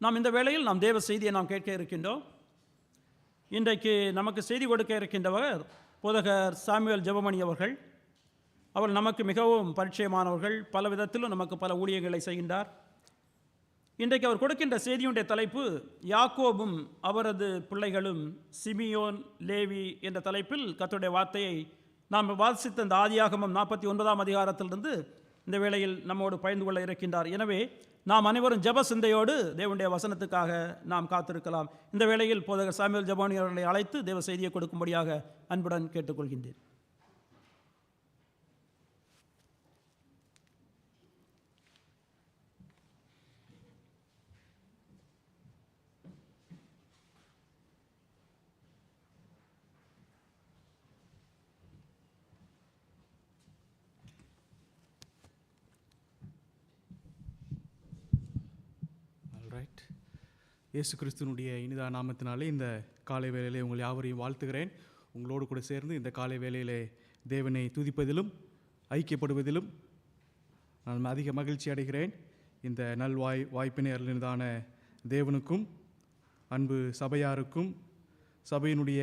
நாம் இந்த வேளையில் தேவ செய்தியை கேட்க இருக்கின்றோம். இன்றைக்கு நமக்கு செய்தி கொடுக்க இருக்கின்றவர் போதகர் சாமுவேல் ஜெபமணி அவர்கள். அவர் நமக்கு மிகவும் பரிச்சயமானவர்கள். பல விதத்திலும் நமக்கு பல ஊழியங்களை செய்கின்றார். இன்றைக்கு அவர் கொடுக்கின்ற செய்தியுடைய தலைப்பு யாக்கோபும் அவரது பிள்ளைகளும், சிமியோன், லேவி என்ற தலைப்பில் கர்த்தருடைய வார்த்தையை நாம் வாசித்த இந்த ஆதியாகமம் 49ஆம் அதிகாரத்திலிருந்து இந்த வேளையில் நம்மோடு பகிர்ந்து கொள்ள இருக்கின்றார். எனவே நாம் அனைவரும் ஜெப சிந்தையோடு தேவனுடைய வசனத்துக்காக நாம் காத்திருக்கலாம். இந்த வேளையில் போதகர் சாமுவேல் ஜெபமணி அவர்களை அழைத்து தேவ செய்தியை கொடுக்கும்படியாக அன்புடன் கேட்டுக்கொள்கின்றேன். இயேசு கிறிஸ்துவனுடைய இனிதா நாமத்தினாலே இந்த காலை வேளையிலே உங்கள் யாவரையும் வாழ்த்துகிறேன். உங்களோடு கூட சேர்ந்து இந்த காலை வேளையிலே தேவனை துதிப்பதிலும் ஐக்கியப்படுவதிலும் நான் அதிக மகிழ்ச்சி அடைகிறேன். இந்த வாய்ப்பினை அருளினதான தேவனுக்கும், அன்பு சபையாருக்கும், சபையினுடைய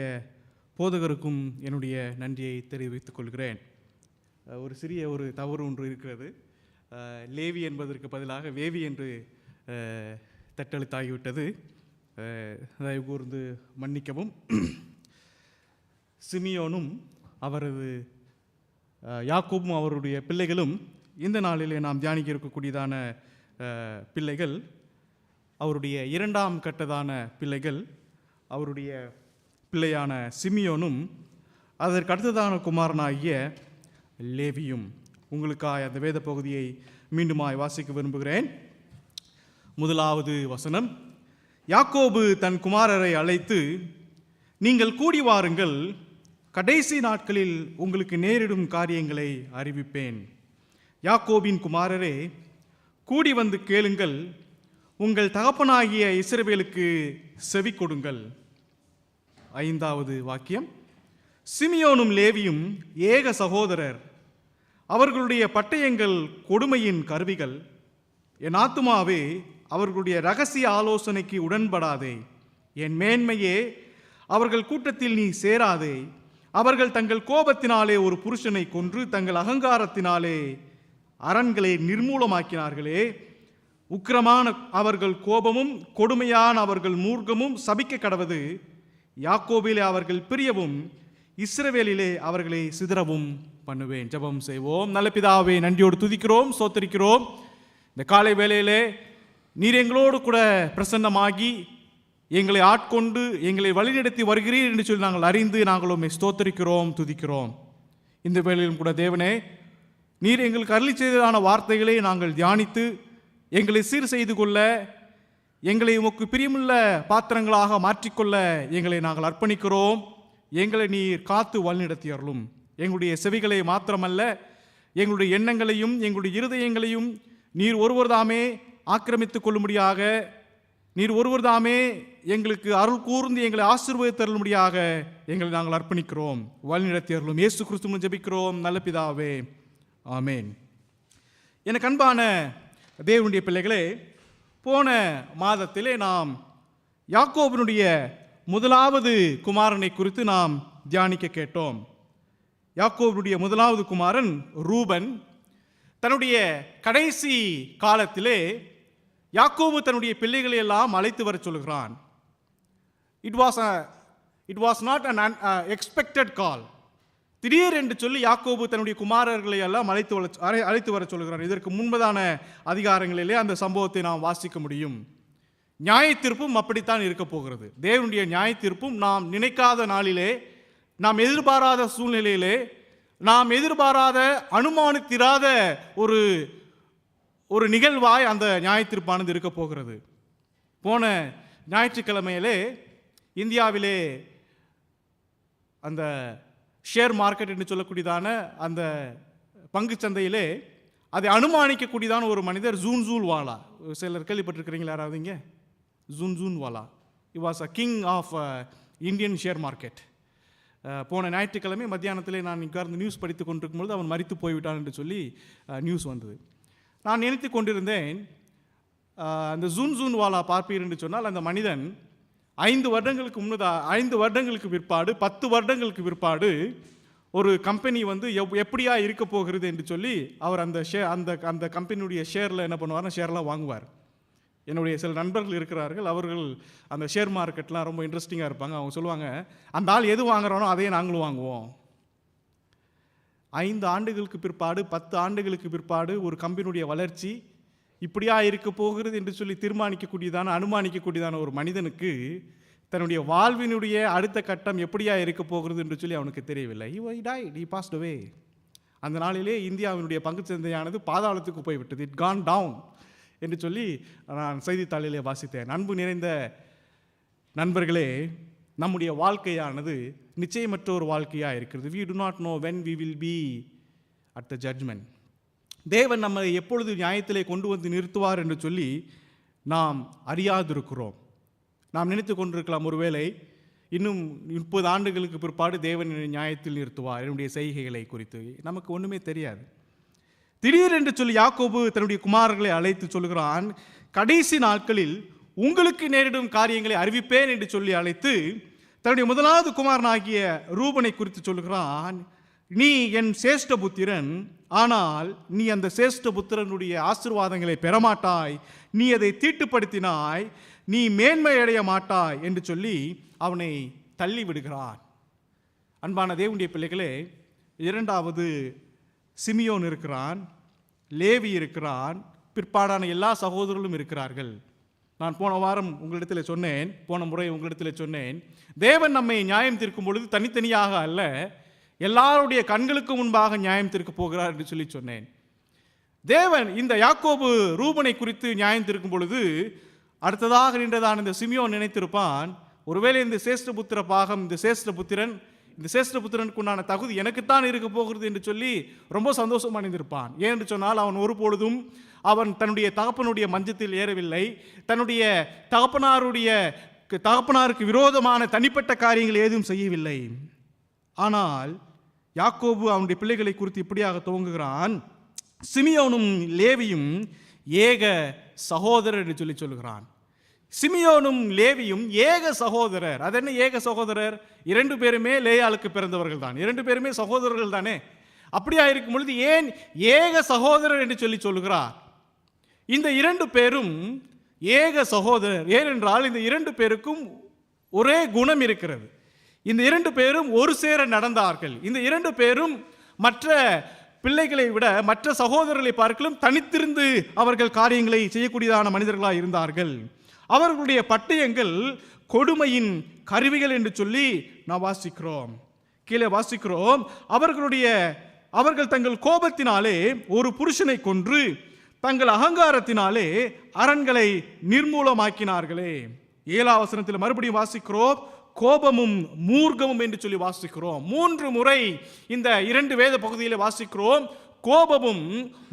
போதகருக்கும் என்னுடைய நன்றியை தெரிவித்துக் கொள்கிறேன். ஒரு சிறிய தவறு ஒன்று இருக்கிறது. லேவி என்பதற்கு பதிலாக வேவி என்று தட்டெழுத்தாகிவிட்டது. தயவு கூர்ந்து மன்னிக்கவும். சிமியோனும் அவரது யாக்கோபும் அவருடைய பிள்ளைகளும் இந்த நாளிலே நாம் தியானிக்க இருக்கக்கூடியதான பிள்ளைகள், அவருடைய இரண்டாம் கட்டதான பிள்ளைகள். அவருடைய பிள்ளையான சிமியோனும் அதற்கு அடுத்ததான குமாரனாகிய லேவியும். உங்களுக்காக அந்த வேத பகுதியை மீண்டுமாய் வாசிக்க விரும்புகிறேன். முதலாவது வசனம். யாக்கோபு தன் குமாரரை அழைத்து, நீங்கள் கூடி வாருங்கள், கடைசி நாட்களில் உங்களுக்கு நேரிடும் காரியங்களை அறிவிப்பேன். யாக்கோபின் குமாரரே, கூடி வந்து கேளுங்கள், உங்கள் தகப்பனாகிய இஸ்ரவேலுக்கு செவி கொடுங்கள். ஐந்தாவது வாக்கியம். சிமியோனும் லேவியும் ஏக சகோதரர், அவர்களுடைய பட்டயங்கள் கொடுமையின் கருவிகள். என் ஆத்துமாவே, அவர்களுடைய இரகசிய ஆலோசனைக்கு உடன்படாதே. என் மேன்மையே, அவர்கள் கூட்டத்தில் நீ சேராதே. அவர்கள் தங்கள் கோபத்தினாலே ஒரு புருஷனை கொன்று தங்கள் அகங்காரத்தினாலே அரண்களை நிர்மூலமாக்கினார்களே. உக்கிரமான அவர்கள் கோபமும் கொடுமையான அவர்கள் மூர்க்கமும் சபிக்க கடவது. யாக்கோபிலே அவர்கள் பிரியவும் இஸ்ரவேலிலே அவர்களை சிதறவும் பண்ணுவேன். ஜெபம் செய்வோம். நல்ல பிதாவே, நன்றியோடு துதிக்கிறோம், ஸ்தோத்திரிக்கிறோம். இந்த காலை வேளையிலே நீர் எங்களோடு கூட பிரசன்னமாகி எங்களை ஆட்கொண்டு எங்களை வழிநடத்தி வருகிறீர் என்று சொல்லி நாங்கள் அறிந்து நாங்கள் உம்மை ஸ்தோத்திரிக்கிறோம், துதிக்கிறோம். இந்த வேளையிலும் கூட தேவனே, நீர் எங்களுக்கு அருளி செய்ததான வார்த்தைகளை நாங்கள் தியானித்து எங்களை சீர் செய்து கொள்ள, எங்களை உமக்கு பிரியமுள்ள பாத்திரங்களாக மாற்றிக்கொள்ள எங்களை நாங்கள் அர்ப்பணிக்கிறோம். எங்களை நீர் காத்து வழிநடத்தி அருளும். எங்களுடைய செவிகளை மாத்திரமல்ல, எங்களுடைய எண்ணங்களையும் எங்களுடைய இருதயங்களையும் நீர் ஒருவர் தாமே ஆக்கிரமித்துக் கொள்ளும்படியாக, நீர் ஒருவர் தாமே எங்களுக்கு அருள் கூர்ந்து எங்களை ஆசீர்வதித்தருளும்படியாக எங்களை நாங்கள் அர்ப்பணிக்கிறோம். வழிநடத்தி அருளும். இயேசு கிறிஸ்துவின் ஜெபிக்கிறோம் நல்ல பிதாவே, ஆமேன். எனக்கு அன்பான தேவனுடைய பிள்ளைகளே, போன மாதத்திலே நாம் யாக்கோபினுடைய முதலாவது குமாரனை குறித்து நாம் தியானிக்க கேட்டோம். யாக்கோபினுடைய முதலாவது குமாரன் ரூபன். தன்னுடைய கடைசி காலத்திலே யாக்கோபு தன்னுடைய பிள்ளைகளை எல்லாம் அழைத்து வர சொல்கிறான். It was not an expected call. திடீர் என்று சொல்லி யாக்கோபு தன்னுடைய குமாரர்களை எல்லாம் அழைத்து வர சொல்கிறான். இதற்கு முன்பதான அதிகாரங்களிலே அந்த சம்பவத்தை நாம் வாசிக்க முடியும். நியாய தீர்ப்பும் அப்படித்தான் இருக்க போகிறது. தேவனுடைய நியாய தீர்ப்பும் நாம் நினைக்காத நாளிலே, நாம் எதிர்பாராத சூழ்நிலையிலே, நாம் எதிர்பாராத அனுமானித்திராத ஒரு நிகழ்வாய் அந்த நியாய தீர்ப்பானது இருக்க போகிறது. போன ஞாயிற்றுக்கிழமையிலே இந்தியாவிலே அந்த ஷேர் மார்க்கெட் என்று சொல்லக்கூடியதான அந்த பங்கு சந்தையிலே அதை அனுமானிக்கக்கூடியதான ஒரு மனிதர் ஜூன்ஜூன்வாலா. சிலர் கேள்விப்பட்டிருக்கிறீங்களா யாராவது இங்கே? Jhunjhunwala. He was a king of Indian share market. போன ஞாயிற்றுக்கிழமை மத்தியானத்திலே நான் இங்கார்ந்து நியூஸ் படித்து கொண்டிருக்கும்போது அவன் மரித்து போய்விட்டான் என்று சொல்லி நியூஸ் வந்தது. நான் நினைத்து கொண்டிருந்தேன், அந்த ஜூன் வாலா பார்ப்பீர் என்று சொன்னால் அந்த மனிதன் 5 வருடங்களுக்கு பிற்பாடு 10 வருடங்களுக்கு பிற்பாடு ஒரு கம்பெனி வந்து எப்படியா இருக்க போகிறது என்று சொல்லி அவர் அந்த கம்பெனியுடைய ஷேரில் என்ன பண்ணுவார்னா ஷேர்லாம் வாங்குவார். என்னுடைய சில நண்பர்கள் இருக்கிறார்கள், அவர்கள் அந்த ஷேர் மார்க்கெட்லாம் ரொம்ப இன்ட்ரெஸ்டிங்காக இருப்பாங்க. அவங்க சொல்லுவாங்க, அந்த ஆள் எது வாங்குறானோ அதையே நாங்களும் வாங்குவோம். 5 ஆண்டுகளுக்கு பிற்பாடு 10 ஆண்டுகளுக்கு பிற்பாடு ஒரு கம்பெனியுடைய வளர்ச்சி இப்படியா இருக்க போகிறது என்று சொல்லி அனுமானிக்கக்கூடியதான ஒரு மனிதனுக்கு தன்னுடைய வாழ்வினுடைய அடுத்த கட்டம் எப்படியா இருக்க போகிறது என்று சொல்லி அவனுக்கு தெரியவில்லை. He passed away. அந்த நாளிலே இந்தியாவினுடைய பங்குச்சந்தையானது பாதாளத்துக்கு போய்விட்டது. இட் கான் டவுன் என்று சொல்லி நான் செய்தித்தாளிலே வாசித்தேன். அன்பு நிறைந்த நண்பர்களே, நம்முடைய வாழ்க்கையானது நிச்சயமற்ற ஒரு வாழ்க்கையாக இருக்கிறது. We do not know when we will be at the judgment. தேவன் நம்மை எப்பொழுது நியாயத்திலே கொண்டு வந்து நிறுத்துவார் என்று சொல்லி நாம் அறியாதிருக்கிறோம். நாம் நினைத்து கொண்டிருக்கலாம், ஒருவேளை இன்னும் 30 ஆண்டுகளுக்கு பிற்பாடு தேவன் நியாயத்தில் நிறுத்துவார் என்னுடைய செய்கைகளை குறித்து. நமக்கு ஒன்றுமே தெரியாது. திடீரென்று சொல்லி யாக்கோபு தன்னுடைய குமாரர்களை அழைத்து சொல்கிறான், கடைசி நாட்களில் உங்களுக்கு நேரிடும் காரியங்களை அறிவிப்பேன் என்று சொல்லி அழைத்து தன்னுடைய முதலாவது குமாரனாகிய ரூபனை குறித்து சொல்கிறான், நீ என் சேஷ்ட புத்திரன், ஆனால் நீ அந்த சேஷ்ட புத்திரனுடைய ஆசீர்வாதங்களை பெறமாட்டாய், நீ அதை தீட்டுப்படுத்தினாய், நீ மேன்மை அடைய மாட்டாய் என்று சொல்லி அவனை தள்ளி விடுகிறான். அன்பான தேவனுடைய பிள்ளைகளே, 2வது சிமியோன் இருக்கிறான், லேவி இருக்கிறான், பிற்பாடான எல்லா சகோதரர்களும் இருக்கிறார்கள். நான் போன முறை உங்களிடத்தில் சொன்னேன், தேவன் நம்மை நியாயம் தீர்க்கும் பொழுது தனித்தனியாக அல்ல, எல்லாருடைய கண்களுக்கு முன்பாக நியாயம் தீர்க்க போகிறார் என்று சொல்லி சொன்னேன். தேவன் இந்த யாக்கோபு ரூபனை குறித்து நியாயம் தீர்க்கும் பொழுது அடுத்ததாக நின்றதான இந்த சிமியோன் நினைத்திருப்பான், ஒருவேளை இந்த சேஷ்டபுத்திர பாகம், இந்த சேஷ்டபுத்திரனுக்கு உண்டான தகுதி எனக்குத்தான் இருக்க போகிறது என்று சொல்லி ரொம்ப சந்தோஷம் அடைந்திருப்பான். ஏனென்று சொன்னால் அவன் ஒருபொழுதும் தன்னுடைய தகப்பனுடைய மஞ்சத்தில் ஏறவில்லை, தன்னுடைய தகப்பனாருக்கு விரோதமான தனிப்பட்ட காரியங்கள் ஏதும் செய்யவில்லை. ஆனால் யாக்கோபு அவனுடைய பிள்ளைகளை குறித்து இப்படியாக துவங்குகிறான், சிமியோனும் லேவியும் ஏக சகோதரர் என்று சொல்லி சொல்லுகிறான். சிமியோனும் லேவியும் ஏக சகோதரர். அது என்ன ஏக சகோதரர்? 2 பேருமே லேயாளுக்கு பிறந்தவர்கள் தான், 2 பேருமே சகோதரர்கள் தானே. அப்படியா இருக்கும் பொழுது ஏன் ஏக சகோதரர் என்று சொல்லி சொல்லுகிறார்? இந்த 2 பேரும் ஏக சகோதரர் ஏனென்றால் இந்த 2 பேருக்கும் ஒரே குணம் இருக்கிறது. இந்த 2 பேரும் ஒரு சேர நடந்தார்கள். இந்த 2 பேரும் மற்ற பிள்ளைகளை விட, மற்ற சகோதரர்களை பார்க்கலும் தனித்திருந்து அவர்கள் காரியங்களை செய்யக்கூடியதான மனிதர்களாக இருந்தார்கள். அவர்களுடைய பட்டயங்கள் கொடுமையின் கருவிகள் என்று சொல்லி நாம் கீழே வாசிக்கிறோம். அவர்கள் தங்கள் கோபத்தினாலே ஒரு புருஷனை கொன்று தங்கள் அகங்காரத்தினாலே அரண்களை நிர்மூலமாக்கினார்களே. 7ஆம் வசனத்தில் மறுபடியும் வாசிக்கிறோம், கோபமும் மூர்க்கமும் என்று சொல்லி வாசிக்கிறோம். 3 முறை இந்த 2 வேத பகுதியிலே வாசிக்கிறோம், கோபமும்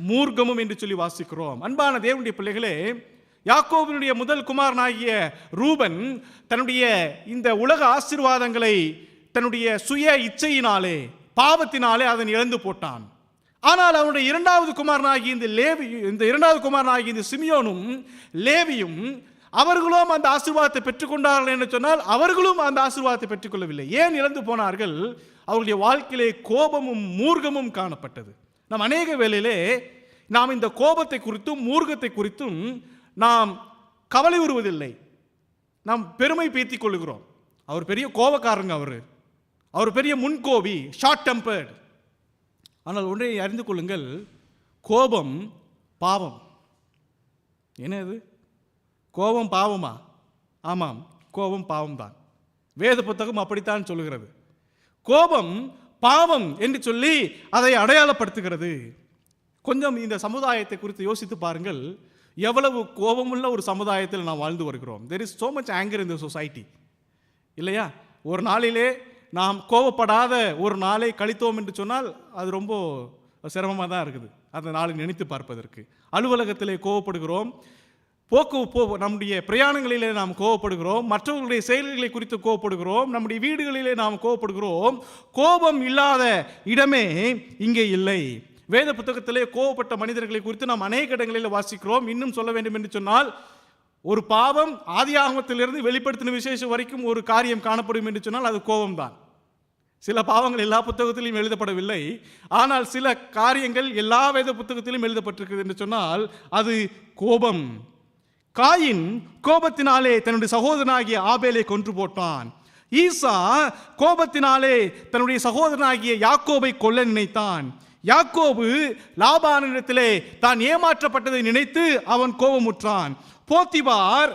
மூர்க்கமும் என்று சொல்லி வாசிக்கிறோம். அன்பான தேவனுடைய பிள்ளைகளே, யாக்கோபினுடைய முதல் குமாரனாகிய ரூபன் தன்னுடைய இந்த உலக ஆசீர்வாதங்களை தன்னுடைய சுய இச்சையினாலே, பாவத்தினாலே அதன் இழந்து போட்டான். ஆனால் அவனுடைய 2வது குமாரனாகிய இந்த சிமியோனும் லேவியும் அவர்களும் அந்த ஆசீர்வாதத்தை பெற்றுக்கொண்டார்கள் என்று சொன்னால் அவர்களும் அந்த ஆசீர்வாதத்தை பெற்றுக்கொள்ளவில்லை. ஏன் இழந்து போனார்கள்? அவருடைய வாழ்க்கையிலே கோபமும் மூர்க்கமும் காணப்பட்டது. நாம் அநேக வேளையிலே நாம் இந்த கோபத்தை குறித்தும் மூர்க்கத்தை குறித்தும் நாம் கவலை வருவதில்லை. நாம் பெருமை பேத்திக் கொள்கிறோம், அவர் பெரிய கோபக்காரங்க, அவர் பெரிய முன்கோபி, ஷார்ட் டெம்பர்ட். ஆனால் ஒன்றை அறிந்து கொள்ளுங்கள், கோபம் பாவம். என்னது கோபம் பாவமா? ஆமாம், கோபம் பாவம்தான். வேத புத்தகம் அப்படித்தான் சொல்லுகிறது. கோபம் பாவம் என்று சொல்லி அதை அடையாளப்படுத்துகிறது. கொஞ்சம் இந்த சமுதாயத்தை குறித்து யோசித்து பாருங்கள், எவ்வளவு கோபமுள்ள ஒரு சமுதாயத்தில் நாம் வாழ்ந்து வருகிறோம். there is so much anger in the society, இல்லையா? ஒரு நாளிலே நாம் கோபப்படாத ஒரு நாளை கழித்தோம் என்று சொன்னால் அது ரொம்ப சிரமமாக தான் இருக்குது அந்த நாளை நினைத்து பார்ப்பதற்கு. அலுவலகத்திலே கோபப்படுகிறோம், நம்முடைய பிரயாணங்களிலே நாம் கோபப்படுகிறோம், மற்றவர்களுடைய செயல்களை குறித்து கோபப்படுகிறோம், நம்முடைய வீடுகளிலே நாம் கோபப்படுகிறோம். கோபம் இல்லாத இடமே இங்கே இல்லை. வேத புத்தகத்திலே கோபப்பட்ட மனிதர்களை குறித்து நாம் அநேக இடங்களில் வாசிக்கிறோம். இன்னும் சொல்ல வேண்டும் என்று சொன்னால், ஒரு பாவம் ஆதியாகமத்திலிருந்து வெளிப்படுத்தின விசேஷம் வரைக்கும் ஒரு காரியம் காணப்படும் என்று சொன்னால் அது கோபம்தான். சில பாவங்கள் எல்லா புத்தகத்திலும் எழுதப்படவில்லை, ஆனால் சில காரியங்கள் எல்லா வேத புத்தகத்திலும் எழுதப்பட்டிருக்கிறது என்று சொன்னால் அது கோபம். காயின் கோபத்தினாலே தன்னுடைய சகோதரனாகிய ஆபேலை கொன்று போட்டான். ஈசா கோபத்தினாலே தன்னுடைய சகோதரனாகிய யாக்கோபை கொல்ல நினைத்தான். யாக்கோபு லாபானிடத்திலே தான் ஏமாற்றப்பட்டதை நினைத்து அவன் கோபமுற்றான். போத்திபார்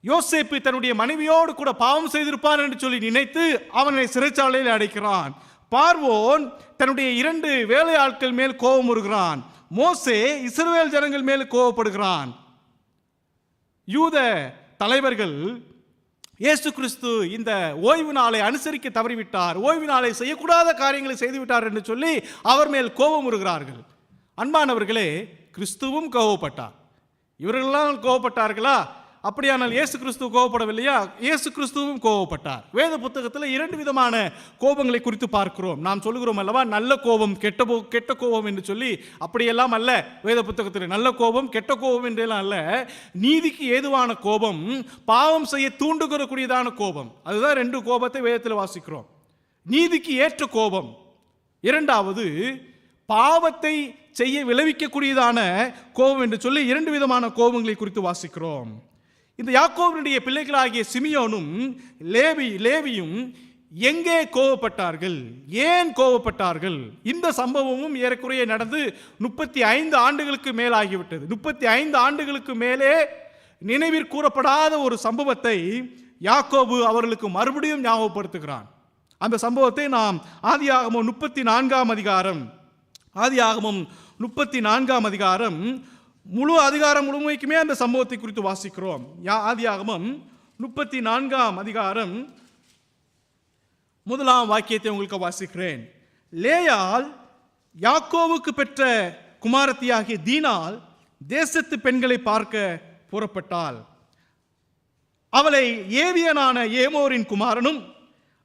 யோசேப்பு தன்னுடைய மனைவியோடு கூட பாவம் செய்திருப்பான் என்று சொல்லி நினைத்து அவனை சிறைச்சாலையில் அடைக்கிறான். பார்வோன் தன்னுடைய 2 வேலையாட்கள் மேல் கோபம் வருகிறான். மோசே இஸ்ரவேல் ஜனங்கள் மேல் கோபப்படுகிறான். யூத தலைவர்கள் இயேசு கிறிஸ்து இந்த ஓய்வு நாளை அனுசரிக்க தவறிவிட்டார், ஓய்வு நாளை செய்யக்கூடாத காரியங்களை செய்துவிட்டார் என்று சொல்லி அவர் மேல் கோபம் வருகிறார்கள். அன்பானவர்களே, கிறிஸ்துவும் கோபப்பட்டார். இவர்களெல்லாம் கோபப்பட்டார்களா? அப்படியானால் இயேசு கிறிஸ்து கோபப்படவில்லையா? இயேசு கிறிஸ்துவும் கோபப்பட்டார். வேத புத்தகத்தில் 2 விதமான கோபங்களை குறித்து பார்க்கிறோம். நாம் சொல்லுகிறோம் அல்லவா, நல்ல கோபம் கெட்ட கோபம் என்று சொல்லி. அப்படியெல்லாம் அல்ல. வேத புத்தகத்தில் நல்ல கோபம் கெட்ட கோபம் என்றெல்லாம் அல்ல. நீதிக்கு ஏதுவான கோபம், பாவம் செய்ய தூண்டுகிறக்கூடியதான கோபம். அதுதான் 2 கோபத்தை வேதத்தில் வாசிக்கிறோம். நீதிக்கு ஏற்ற கோபம். 2வது பாவத்தை செய்ய விளைவிக்கக்கூடியதான கோபம் என்று சொல்லி 2 விதமான கோபங்களை குறித்து வாசிக்கிறோம். இந்த யாக்கோபினுடைய பிள்ளைகளாகிய சிமியோனும் லேவியும் எங்கே கோபப்பட்டார்கள், ஏன் கோபப்பட்டார்கள்? இந்த சம்பவமும் ஏறக்குறைய நடந்து 35 ஆண்டுகளுக்கு மேலாகிவிட்டது. 35 ஆண்டுகளுக்கு மேலே நினைவிற் கூறப்படாத ஒரு சம்பவத்தை யாக்கோபு அவர்களுக்கு மறுபடியும் ஞாபகப்படுத்துகிறான். அந்த சம்பவத்தை நாம் ஆதியாகமம் 34ஆம் அதிகாரம், ஆதியாகமம் 34ஆம் அதிகாரம் முழு அதிகாரம் முழுமைக்குமே அந்த சம்பவத்தை குறித்து வாசிக்கிறோம். ஆதியாகமம் 34ஆம் அதிகாரம் 1ஆம் வாக்கியத்தை உங்களுக்கு வாசிக்கிறேன். லேயாள் யாக்கோவுக்கு பெற்ற குமாரத்தியாகிய தீனாள் தேசத்து பெண்களை பார்க்க புறப்பட்டாள். அவளை ஏவியனான ஏமோரின் குமாரனும்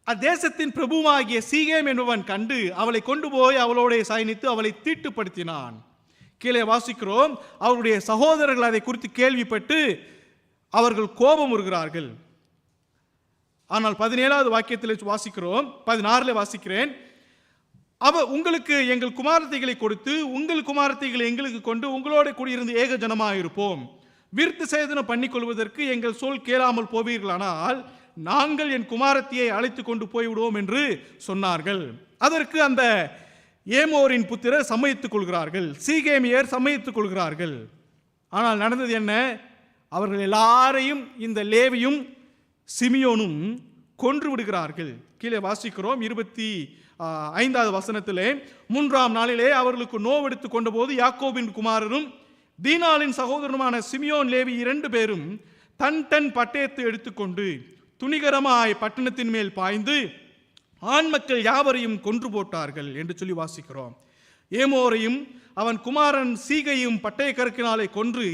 அத்தேசத்தின் பிரபுவாகிய சீகேம் என்பவன் கண்டு அவளை கொண்டு போய் அவளோட சயனித்து அவளை தீட்டுப்படுத்தினான். கீழே வாசிக்கிறோம், அவருடைய சகோதரர்கள் அதை குறித்து கேள்விப்பட்டு அவர்கள் கோபம் வருகிறார்கள். ஆனால் 17வது வாக்கியத்தில் வாசிக்கிறோம், 16 வாசிக்கிறேன். உங்களுக்கு எங்கள் குமாரத்தைகளை கொடுத்து உங்கள் குமாரத்தைகளை எங்களுக்கு கொண்டு உங்களோட கூடியிருந்து ஏக ஜனமாக இருப்போம். விருத்து சேதனம் பண்ணிக்கொள்வதற்கு எங்கள் சொல் கேளாமல் போவீர்களானால் நாங்கள் என் குமாரத்தியை அழைத்து கொண்டு போய்விடுவோம் என்று சொன்னார்கள். அதற்கு அந்த ஏமோரின் புத்திரர் சம்மதித்துக் கொள்கிறார்கள், சீகேமியர் சம்மதித்துக் கொள்கிறார்கள். ஆனால் நடந்தது என்ன? அவர்கள் எல்லாரையும் இந்த லேவியும் சிமியோனும் கொன்று விடுகிறார்கள். கீழே வாசிக்கிறோம் 25வது வசனத்திலே, 3ஆம் நாளிலே அவர்களுக்கு நோவெடுத்து கொண்ட போது யாக்கோபின் குமாரரும் தீனாளின் சகோதரனுமான சிமியோன் லேவி 2 பேரும் தன் பட்டயத்தை எடுத்துக்கொண்டு துணிகரமாய் பட்டணத்தின் மேல் பாய்ந்து ஆண் மக்கள் யாவரையும் கொன்று போட்டார்கள் என்று சொல்லி வாசிக்கிறோம். ஏமோரையும் அவன் குமாரன் சீகையும் பட்டய கருக்கினாலே கொன்று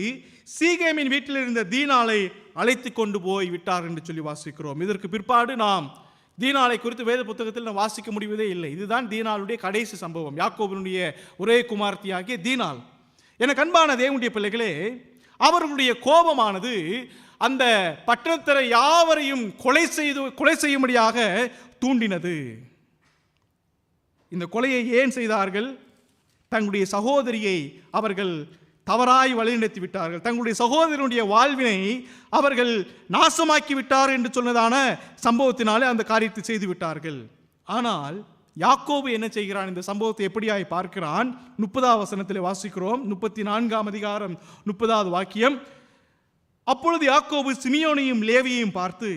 சீகேமின் வீட்டில் இருந்த தீனாளை அழைத்து கொண்டு போய் விட்டார் என்று சொல்லி வாசிக்கிறோம். இதற்கு பிற்பாடு நாம் தீனாளை குறித்து வேத புத்தகத்தில் நாம் வாசிக்க முடிவதே இல்லை. இதுதான் தீனாளுடைய கடைசி சம்பவம், யாக்கோபினுடைய ஒரே குமார்த்தியாகிய தீனாள். எனக்கு அன்பான தேவனுடைய பிள்ளைகளே, அவர்களுடைய கோபமானது அந்த பட்டணத்தரை யாவரையும் கொலை செய்யும்படியாக தூண்டினது. இந்த கொலையை ஏன் செய்தார்கள்? தங்களுடைய சகோதரியை அவர்கள் தவறாய் வழிநடத்தி விட்டார்கள், தங்களுடைய சகோதரனுடைய வாழ்வினை அவர்கள் நாசமாக்கி விட்டார் என்று சொன்னதான சம்பவத்தினாலே அந்த காரியத்தை செய்து விட்டார்கள். ஆனால் யாக்கோபு என்ன செய்கிறான்? இந்த சம்பவத்தை எப்படியாய் பார்க்கிறான்? 30ஆம் வசனத்தில் வாசிக்கிறோம், 34ஆம் அதிகாரம் 30வது வாக்கியம். அப்பொழுது யாக்கோபு சிமியோனையும் லேவியையும் பார்த்து,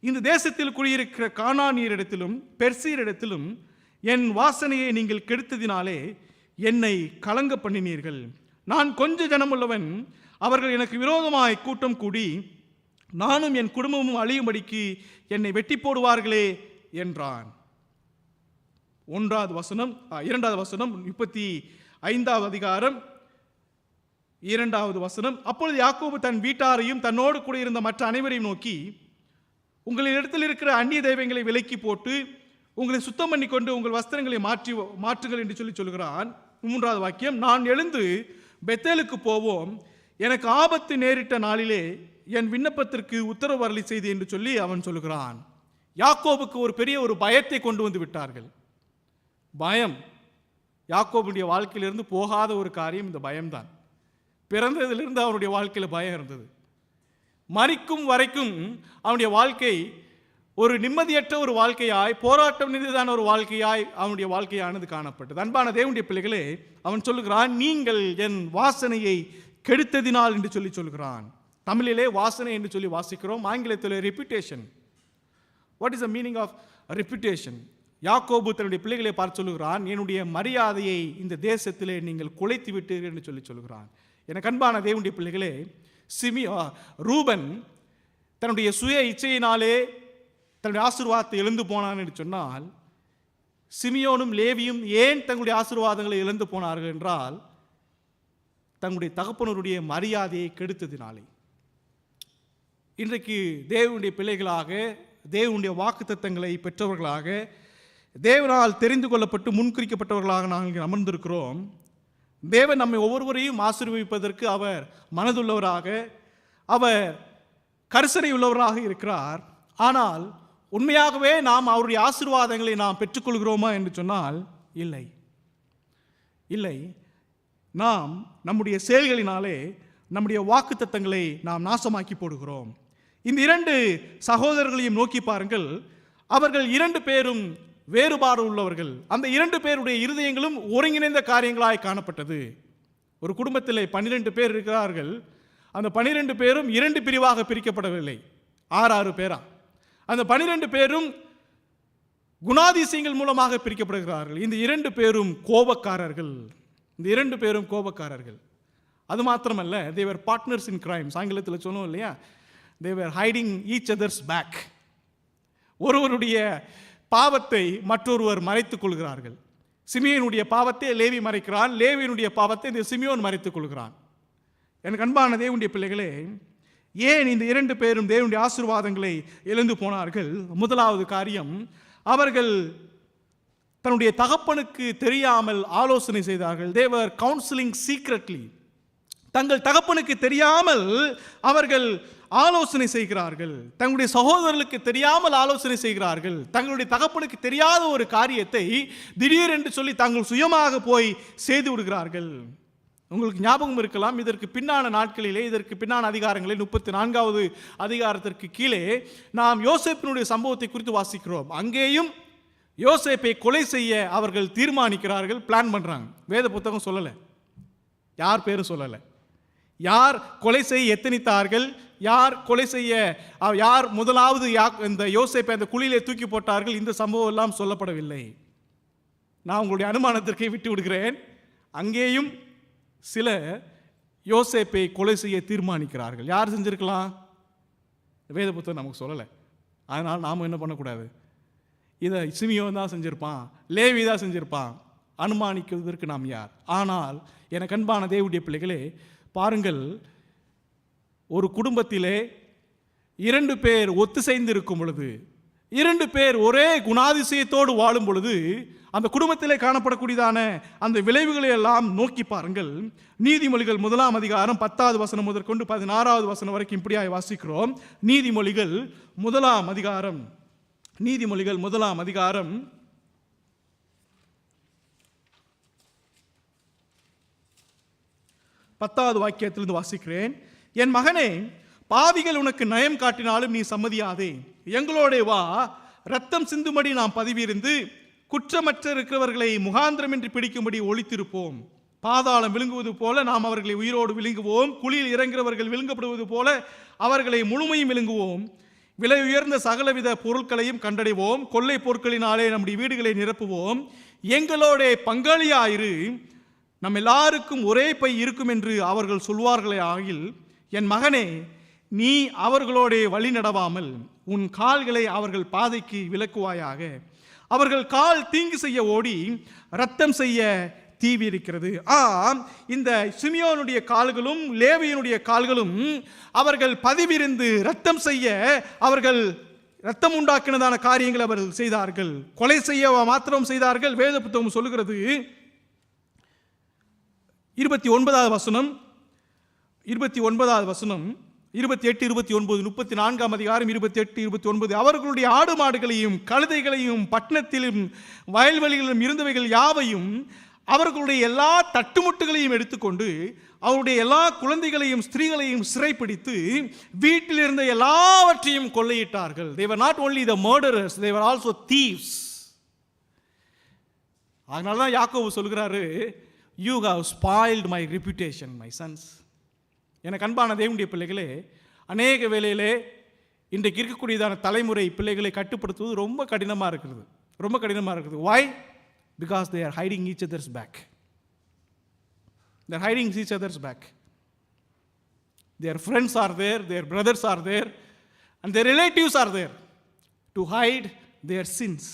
இந்த தேசத்தில் குடியிருக்கிற கானானியரிடத்திலும் பெர்சியரிடத்திலும் என் வாசனையை நீங்கள் கெடுத்ததினாலே என்னை கலங்க பண்ணினீர்கள். நான் கொஞ்ச ஜனமுள்ளவன், அவர்கள் எனக்கு விரோதமாய் கூட்டம் கூடி நானும் என் குடும்பமும் அழியும்படிக்கு என்னை வெட்டி போடுவார்களே என்றான். 2வது வசனம் 35வது அதிகாரம் 2வது வசனம். அப்பொழுது யாக்கோபு தன் வீட்டாரையும் தன்னோடு கூட இருந்த மற்ற அனைவரையும் நோக்கி, உங்களிடத்தில் இருக்கிற அந்நிய தெய்வங்களை விலக்கி போட்டு உங்களை சுத்தம் பண்ணி கொண்டு உங்கள் வஸ்திரங்களை மாற்றுங்கள் என்று சொல்லுகிறான். 3வது வாக்கியம், நான் எழுந்து பெத்தேலுக்கு போவோம், எனக்கு ஆபத்து நேரிட்ட நாளிலே என் விண்ணப்பத்திற்கு உத்தரவு வரலி செய்து என்று சொல்லி அவன் சொல்லுகிறான். யாக்கோபுக்கு ஒரு பெரிய ஒரு பயத்தை கொண்டு வந்து விட்டார்கள். பயம் யாக்கோபுடைய வாழ்க்கையிலிருந்து போகாத ஒரு காரியம் இந்த பயம்தான். பிறந்ததிலிருந்து அவருடைய வாழ்க்கையில் பயம் இருந்தது. மரிக்கும் வரைக்கும் அவனுடைய வாழ்க்கை ஒரு நிம்மதியற்ற ஒரு வாழ்க்கையாய், போராட்டம் நிறைந்ததான ஒரு வாழ்க்கையாய் அவனுடைய வாழ்க்கையானது காணப்பட்டது. அன்பான தேவனுடைய பிள்ளைகளே, அவன் சொல்லுகிறான், நீங்கள் என் வாசனையை கெடுத்ததினால் என்று சொல்லி சொல்கிறான். தமிழிலே வாசனை என்று சொல்லி வாசிக்கிறோம், ஆங்கிலத்தில் reputation. What is the meaning of reputation? யாக்கோபு தன்னுடைய பிள்ளைகளை பார்த்து சொல்லுகிறான், என்னுடைய மரியாதையை இந்த தேசத்திலே நீங்கள் குலைத்து விட்டீர்கள் என்று சொல்லி சொல்கிறான். எனக்கு அன்பான தேவனுடைய பிள்ளைகளே, ரூபன் தன்னுடைய சுய இச்சையினாலே தன்னுடைய ஆசீர்வாதத்தை இழந்து போனான் என்று சொன்னால், சிமியோனும் லேவியும் ஏன் தங்களுடைய ஆசீர்வாதங்களை இழந்து போனார்கள் என்றால், தங்களுடைய தகப்பனருடைய மரியாதையை கெடுத்ததினாலே. இன்றைக்கு தேவனுடைய பிள்ளைகளாக, தேவனுடைய வாக்குத்தத்தங்களை பெற்றவர்களாக, தேவனால் தெரிந்து கொள்ளப்பட்டு முன்குறிக்கப்பட்டவர்களாக நாங்கள் அமர்ந்திருக்கிறோம். தேவன் நம்மை ஒவ்வொருவரையும் ஆசீர்வதிப்பதற்கு அவர் மனதுள்ளவராக, அவர் கரிசனை உள்ளவராக இருக்கிறார். ஆனால் உண்மையாகவே நாம் அவருடைய ஆசீர்வாதங்களை நாம் பெற்றுக்கொள்கிறோமா என்று சொன்னால் இல்லை, இல்லை. நாம் நம்முடைய செயல்களினாலே நம்முடைய வாக்குத்தத்தங்களை நாம் நாசமாக்கி போடுகிறோம். இந்த 2 சகோதரர்களையும் நோக்கி பாருங்கள். அவர்கள் 2 பேரும் வேறுபாடு உள்ளவர்கள். அந்த 2 பேருடைய இருதயங்களும் ஒருங்கிணைந்த காரியங்களாய் காணப்பட்டது. ஒரு குடும்பத்தில் 12 பேர் இருக்கிறார்கள். அந்த 12 பேரும் 2 பிரிவாக பிரிக்கப்படவில்லை, 6 பேரா. அந்த 12 பேரும் குணாதிசயங்கள் மூலமாக பிரிக்கப்படுகிறார்கள். இந்த 2 பேரும் கோபக்காரர்கள். இந்த 2 பேரும் கோபக்காரர்கள். அது மாத்திரமல்ல, they were partners in crimes. ஆங்கிலத்தில் சொன்னோம் இல்லையா, they were hiding each other's back. ஒருவருடைய பாவத்தை மற்றொருவர் மறைத்துக் கொள்கிறார்கள். சிமியோனுடைய பாவத்தை லேவி மறைக்கிறான், லேவியினுடைய பாவத்தை இந்த சிமியோன் மறைத்துக் கொள்கிறான். எனக்கு அன்பான தேவனுடைய பிள்ளைகளே, ஏன் இந்த 2 பேரும் தேவனுடைய ஆசீர்வாதங்களை இழந்து போனார்கள்? முதலாவது காரியம், அவர்கள் தன்னுடைய தகப்பனுக்கு தெரியாமல் ஆலோசனை செய்தார்கள். they were counseling secretly. தங்கள் தகப்பனுக்கு தெரியாமல் அவர்கள் ஆலோசனை செய்கிறார்கள். தங்களுடைய சகோதரர்களுக்கு தெரியாமல் ஆலோசனை செய்கிறார்கள். தங்களுடைய தகப்பனுக்கு தெரியாத ஒரு காரியத்தை திடீரென்று சொல்லி தாங்கள் சுயமாக போய் செய்து விடுகிறார்கள். உங்களுக்கு ஞாபகம் இருக்கலாம், இதற்கு பின்னான நாட்களிலே, இதற்கு பின்னான அதிகாரங்களில் 34வது அதிகாரத்திற்கு கீழே நாம் யோசேப்பினுடைய சம்பவத்தை குறித்து வாசிக்கிறோம். அங்கேயும் யோசேப்பை கொலை செய்ய அவர்கள் தீர்மானிக்கிறார்கள், பிளான் பண்றாங்க. வேத புத்தகம் சொல்லலை, யார் பேரும் சொல்லலை. யார் கொலை செய்ய எத்தனித்தார்கள், யார் கொலை செய்ய, யார் முதலாவது இந்த யோசேப்பை அந்த குழியிலே தூக்கி போட்டார்கள், இந்த சம்பவம் எல்லாம் சொல்லப்படவில்லை. நான் உங்களுடைய அனுமானத்திற்கே விட்டு விடுகிறேன். அங்கேயும் சில யோசேப்பை கொலை செய்ய தீர்மானிக்கிறார்கள். யார் செஞ்சிருக்கலாம்? வேத புத்தகம் நமக்கு சொல்லலை. அதனால் நாம் என்ன பண்ணக்கூடாது, இதை சிமியோன் தான் செஞ்சிருப்பான், லேவி தான் செஞ்சிருப்பான், அனுமானிக்கிறதற்கு நாம் யார்? ஆனால் எனக்கு அன்பான தேவனுடைய பிள்ளைகளே, பாருங்கள், ஒரு குடும்பத்திலே 2 பேர் ஒத்துசைந்து இருக்கும் பொழுது, 2 பேர் ஒரே குணாதிசயத்தோடு வாழும் பொழுது, அந்த குடும்பத்திலே காணப்படக்கூடியதான அந்த விளைவுகளை எல்லாம் நோக்கி பாருங்கள். நீதிமொழிகள் 1ஆம் அதிகாரம் 10வது வசனம் முதற்கொண்டு 16வது வசனம் வரைக்கும் இப்படியாய் வாசிக்கிறோம். நீதிமொழிகள் 1ஆம் அதிகாரம், நீதிமொழிகள் 1ஆம் அதிகாரம் 10வது வாக்கியத்திலிருந்து வாசிக்கிறேன். என் மகனே, பாவிகள் உனக்கு நயம் காட்டினாலும் நீ சம்மதியாதே. எங்களோட வா, ரத்தம் சிந்தும்படி நாம் பதிவிருந்து குற்றமற்ற இருக்கிறவர்களை முகாந்திரமின்றி பிடிக்கும்படி ஒளித்திருப்போம். பாதாளம் விழுங்குவது போல நாம் அவர்களை உயிரோடு விழுங்குவோம். குழியில் இறங்குகிறவர்கள் விழுங்கப்படுவது போல அவர்களை முழுமையும் விழுங்குவோம். விலை உயர்ந்த சகலவித பொருட்களையும் கண்டடைவோம். கொள்ளை பொருட்களினாலே நம்முடைய வீடுகளை நிரப்புவோம். எங்களோட பங்காளியாயிரு, நம் எல்லாருக்கும் ஒரே பை இருக்கும் என்று அவர்கள் சொல்வார்களே ஆகில், என் மகனே, நீ அவர்களோட வழி நடவாமல் உன் கால்களை அவர்கள் பாதைக்கு விலக்குவாயாக. அவர்கள் கால் தீங்கு செய்ய ஓடி ரத்தம் செய்ய தீவி இருக்கிறது. இந்த சிமியோனுடைய கால்களும் லேவியனுடைய கால்களும் அவர்கள் பதிவிருந்து ரத்தம் செய்ய, அவர்கள் ரத்தம் உண்டாக்கினதான காரியங்கள் அவர்கள் செய்தார்கள். கொலை செய்ய மாத்திரம் செய்தார்கள். வேத புத்தகம் சொல்லுகிறது, 29வது வசனம் 28, 29, 34ஆம் அதிகாரம் 28, 29. அவர்களுடைய ஆடு மாடுகளையும் கழுதைகளையும் பட்டணத்திலும் வயல்வெளிகளிலும் இருந்தவைகள் யாவையும் அவர்களுடைய எல்லா தட்டுமுட்டுகளையும் எடுத்துக்கொண்டு அவருடைய எல்லா குழந்தைகளையும் ஸ்திரீகளையும் சிறைப்பிடித்து வீட்டில் இருந்த எல்லாவற்றையும் கொள்ளையிட்டார்கள். They were not only the murderers, they were also thieves. அதனால தான் யாக்கோபு சொல்கிறாரு, you have spoiled my reputation, my sons. எனக்கு அன்பான தேவனுடைய பிள்ளைகளே, அநேக வேளையிலே இன்றைக்கு இருக்கக்கூடியதான தலைமுறை பிள்ளைகளை கட்டுப்படுத்துவது ரொம்ப கடினமாக இருக்குது. Why? Because they are hiding each other's back. They are hiding each other's back. Their friends are there, their brothers are there, and their relatives are there to hide their sins.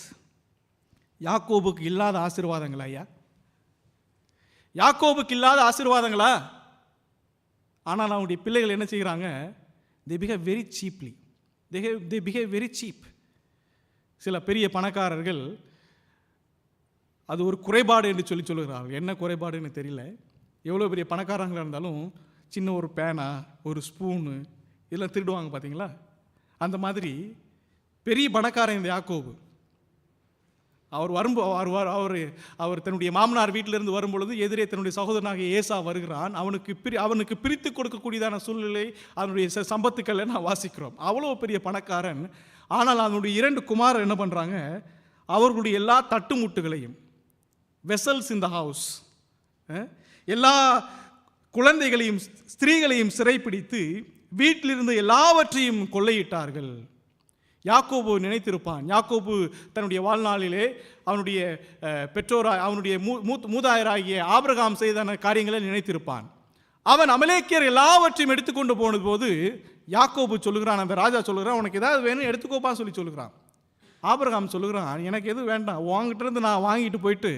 யாக்கோபுக்கு இல்லாத ஆசீர்வாதங்களா ஐயா? யாக்கோபுக்கு இல்லாத ஆசீர்வாதங்களா? ஆனால் அவனுடைய பிள்ளைகள் என்ன செய்கிறாங்க? they behave very cheaply. They behave very cheap. சில பெரிய பணக்காரர்கள் அது ஒரு குறைபாடு என்று சொல்லுகிறார்கள். என்ன குறைபாடுன்னு தெரியல. எவ்வளோ பெரிய பணக்காரங்களாக இருந்தாலும் சின்ன ஒரு பேனா, ஒரு ஸ்பூனு இதெல்லாம் திருடுவாங்க பார்த்தீங்களா? அந்த மாதிரி பெரிய பணக்காரன் இந்த யாக்கோபு. அவர் தன்னுடைய மாமனார் வீட்டிலிருந்து வரும்பொழுது எதிரே தன்னுடைய சகோதரனாக ஏசா வருகிறான். அவனுக்கு பிரித்து கொடுக்கக்கூடியதான சூழ்நிலை அவனுடைய சம்பத்துக்களை நான் வாசிக்கிறோம். அவ்வளோ பெரிய பணக்காரன். ஆனால் அவனுடைய 2 குமாரர் என்ன பண்ணுறாங்க? அவர்களுடைய எல்லா தட்டுமுட்டுகளையும், வெசல்ஸ் இன் த ஹவுஸ், எல்லா குழந்தைகளையும் ஸ்திரீகளையும் சிறைப்பிடித்து வீட்டிலிருந்து எல்லாவற்றையும் கொள்ளையிட்டார்கள். யாக்கோபு நினைத்திருப்பான், யாக்கோபு தன்னுடைய வாழ்நாளிலே அவனுடைய பெற்றோராய் அவனுடைய மூதாயராகிய ஆபிரகாம் செய்தான காரியங்களை நினைத்திருப்பான். அவன் அமலேக்கியர் எல்லாவற்றையும் எடுத்துக்கொண்டு போனது போது யாக்கோபு சொல்லுகிறான், அந்த ராஜா சொல்லுகிறான், உனக்கு ஏதாவது வேணும் எடுத்துக்கோப்பா சொல்லுகிறான். ஆபிரகாம் சொல்லுகிறான், எனக்கு எதுவும் வேண்டாம், உங்ககிட்ட இருந்து நான் வாங்கிட்டு போயிட்டு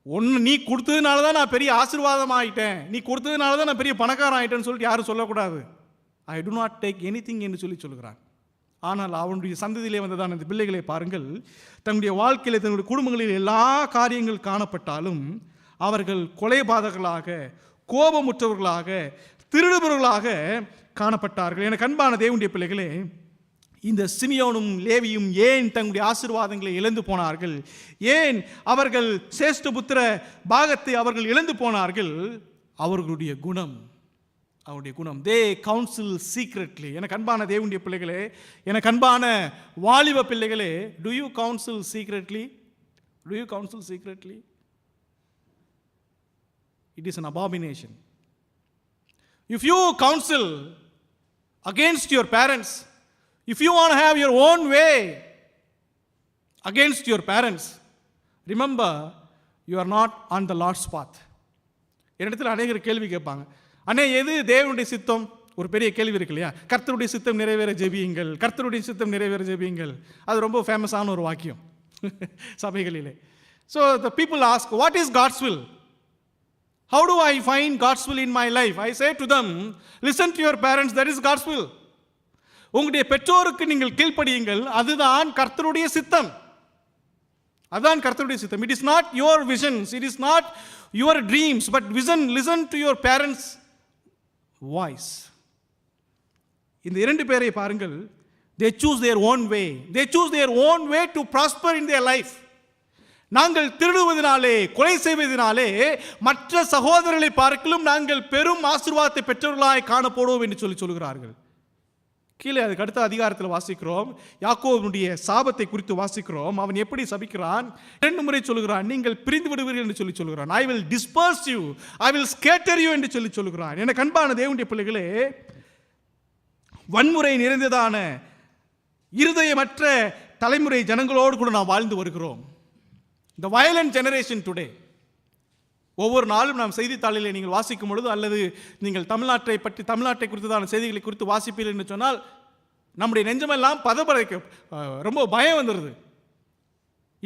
ஒன்று நீ கொடுத்ததுனால தான் நான் பெரிய ஆசீர்வாதம் ஆகிட்டேன், நீ கொடுத்ததுனால தான் நான் பெரிய பணக்காரன் ஆகிட்டேன்னு சொல்லிட்டு யாரும் சொல்லக்கூடாது. ஐ டு நாட் டேக் எனிதிங் என்று சொல்லுகிறான். ஆனால் அவனுடைய சந்ததியிலே வந்ததான இந்த பிள்ளைகளை பாருங்கள், தன்னுடைய வாழ்க்கையில் தன்னுடைய குடும்பங்களில் எல்லா காரியங்கள் காணப்பட்டாலும் அவர்கள் கொலைபாதகர்களாக, கோபமுற்றவர்களாக, திருடுபவர்களாக காணப்பட்டார்கள். எனக்கு அன்பான தேவனுடைய பிள்ளைகளே, இந்த சிமியோனும் லேவியும் ஏன் தங்களுடைய ஆசீர்வாதங்களை இழந்து போனார்கள்? ஏன் அவர்கள் சேஷ்ட புத்திர பாகத்தை அவர்கள் இழந்து போனார்கள்? அவர்களுடைய குணம். தே கவுன்சில் சீக்ரெட்லி. எனக்கு அன்பான தேவனுடைய பிள்ளைகளே, எனக்கு அன்பான வாலிப பிள்ளைகளே, to you council secretly? It is an abomination. If you counsel against your parents, if you want to have your own way against your parents, remember you are not on the Lord's path. என்னிடத்தில் அநேகர் கேள்வி கேட்பாங்க, அண்ணே எது தேவனுடைய சித்தம்? ஒரு பெரிய கேள்வி இருக்கு இல்லையா? கர்த்தருடைய சித்தம் நிறைவேற ஜெபியுங்கள், கர்த்தருடைய சித்தம் நிறைவேற ஜெபியுங்கள். அது ரொம்ப ஃபேமஸான ஒரு வாக்கியம் சபைகளிலே. So the people ask, what is God's will? How do I find God's will in my life? I say to them, listen to your parents, that is God's will. உங்களுடைய பெற்றோருக்கு நீங்கள் கீழ்ப்படியுங்கள், அதுதான் கர்த்தருடைய சித்தம். அதுதான் கர்த்தருடைய சித்தம். It is not your visions, it is not your dreams, but listen to your parents' voice. இந்த 2 பேரை பாருங்கள், they choose their own way. They choose their own way to prosper in their life. நாங்கள் திருடுவதனாலே, கொலை செய்வதனாலே மற்ற சகோதரர்களை பார்க்கலும் நாங்கள் பெரும் ஆசீர்வாதத்தை பெற்றவர்களாய் காணப்படுவோம் என்று சொல்லுகிறார்கள். கீழே அதுக்கு அடுத்த அதிகாரத்தில் வாசிக்கிறோம், யாக்கோபுடைய சாபத்தை குறித்து வாசிக்கிறோம். அவன் எப்படி சபிக்கிறான்? 2 முறை சொல்லுகிறான், நீங்கள் பிரிந்து விடுவீர்கள் என்று சொல்லுகிறான். I will disperse you, I will scatter you என்று சொல்லுகிறான். எனக்கு அன்பான தேவனுடைய பிள்ளைகளே, வன்முறை நிறைந்ததான இருதயமற்ற தலைமுறை ஜனங்களோடு கூட நாம் வாழ்ந்து வருகிறோம். The violent generation today. ஒவ்வொரு நாளும் நாம் செய்தித்தாளிலே நீங்கள் வாசிக்கும் பொழுது, அல்லது நீங்கள் தமிழ்நாட்டை குறித்ததான செய்திகளை குறித்து வாசிப்பீர்கள் என்று சொன்னால் நம்முடைய நெஞ்சமெல்லாம் பதபதைக்க, ரொம்ப பயம் வந்துடுது.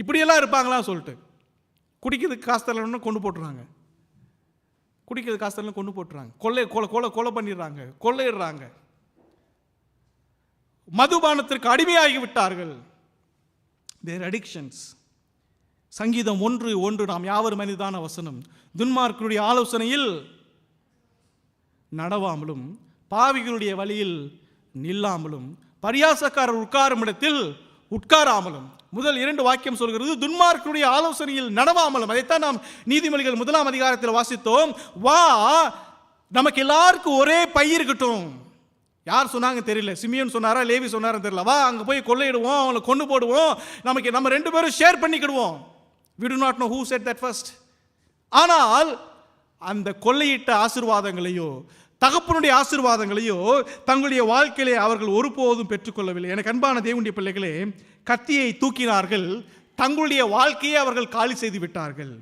இப்படியெல்லாம் இருப்பாங்களா சொல்லிட்டு. குடிக்கிறதுக்கு காசு தரலன்னு கொண்டு போட்டுறாங்க, கொலை பண்ணிடுறாங்க, கொள்ளையிடுறாங்க, மதுபானத்திற்கு அடிமையாகி விட்டார்கள். Their addictions. சங்கீதம் 1:1 நாம் யாவரும் மனிதான வசனம். துன்மார்க்கருடைய ஆலோசனையில் நடவாமலும் பாவிகளுடைய வழியில் நில்லாமலும் பரியாசக்காரர் உட்காரும் இடத்தில் உட்காராமலும். முதல் 2 வாக்கியம் சொல்கிறது துன்மார்க்கருடைய ஆலோசனையில் நடவாமலும். அதைத்தான் நாம் நீதிமொழிகள் 1ஆம் அதிகாரத்தில் வாசித்தோம். வா, நமக்கு எல்லாருக்கும் ஒரே பை இருக்கட்டும். யார் சொன்னாங்க தெரியல, சிமியோன் சொன்னாரா லேவி சொன்னாரா தெரியல. வா, அங்கே போய் கொள்ளையிடுவோம், அவங்களை கொண்டு போடுவோம், நம்ம 2 பேரும் share பண்ணிக்கிடுவோம். We do not know who said that first. ஆனால் அந்த கொள்ளையிட்ட ஆசீர்வாதங்களையோ தகப்பனுடைய ஆசீர்வாதங்களையோ தங்களுடைய வாழ்க்கையிலே அவர்கள் ஒருபோதும் பெற்றுக்கொள்ளவில்லை. எனக்கு அன்பான தேவனுடைய பிள்ளைகளே, கத்தியை தூக்கினார்கள், தங்களுடைய வாழ்க்கையை அவர்கள் காலி செய்து விட்டார்கள்.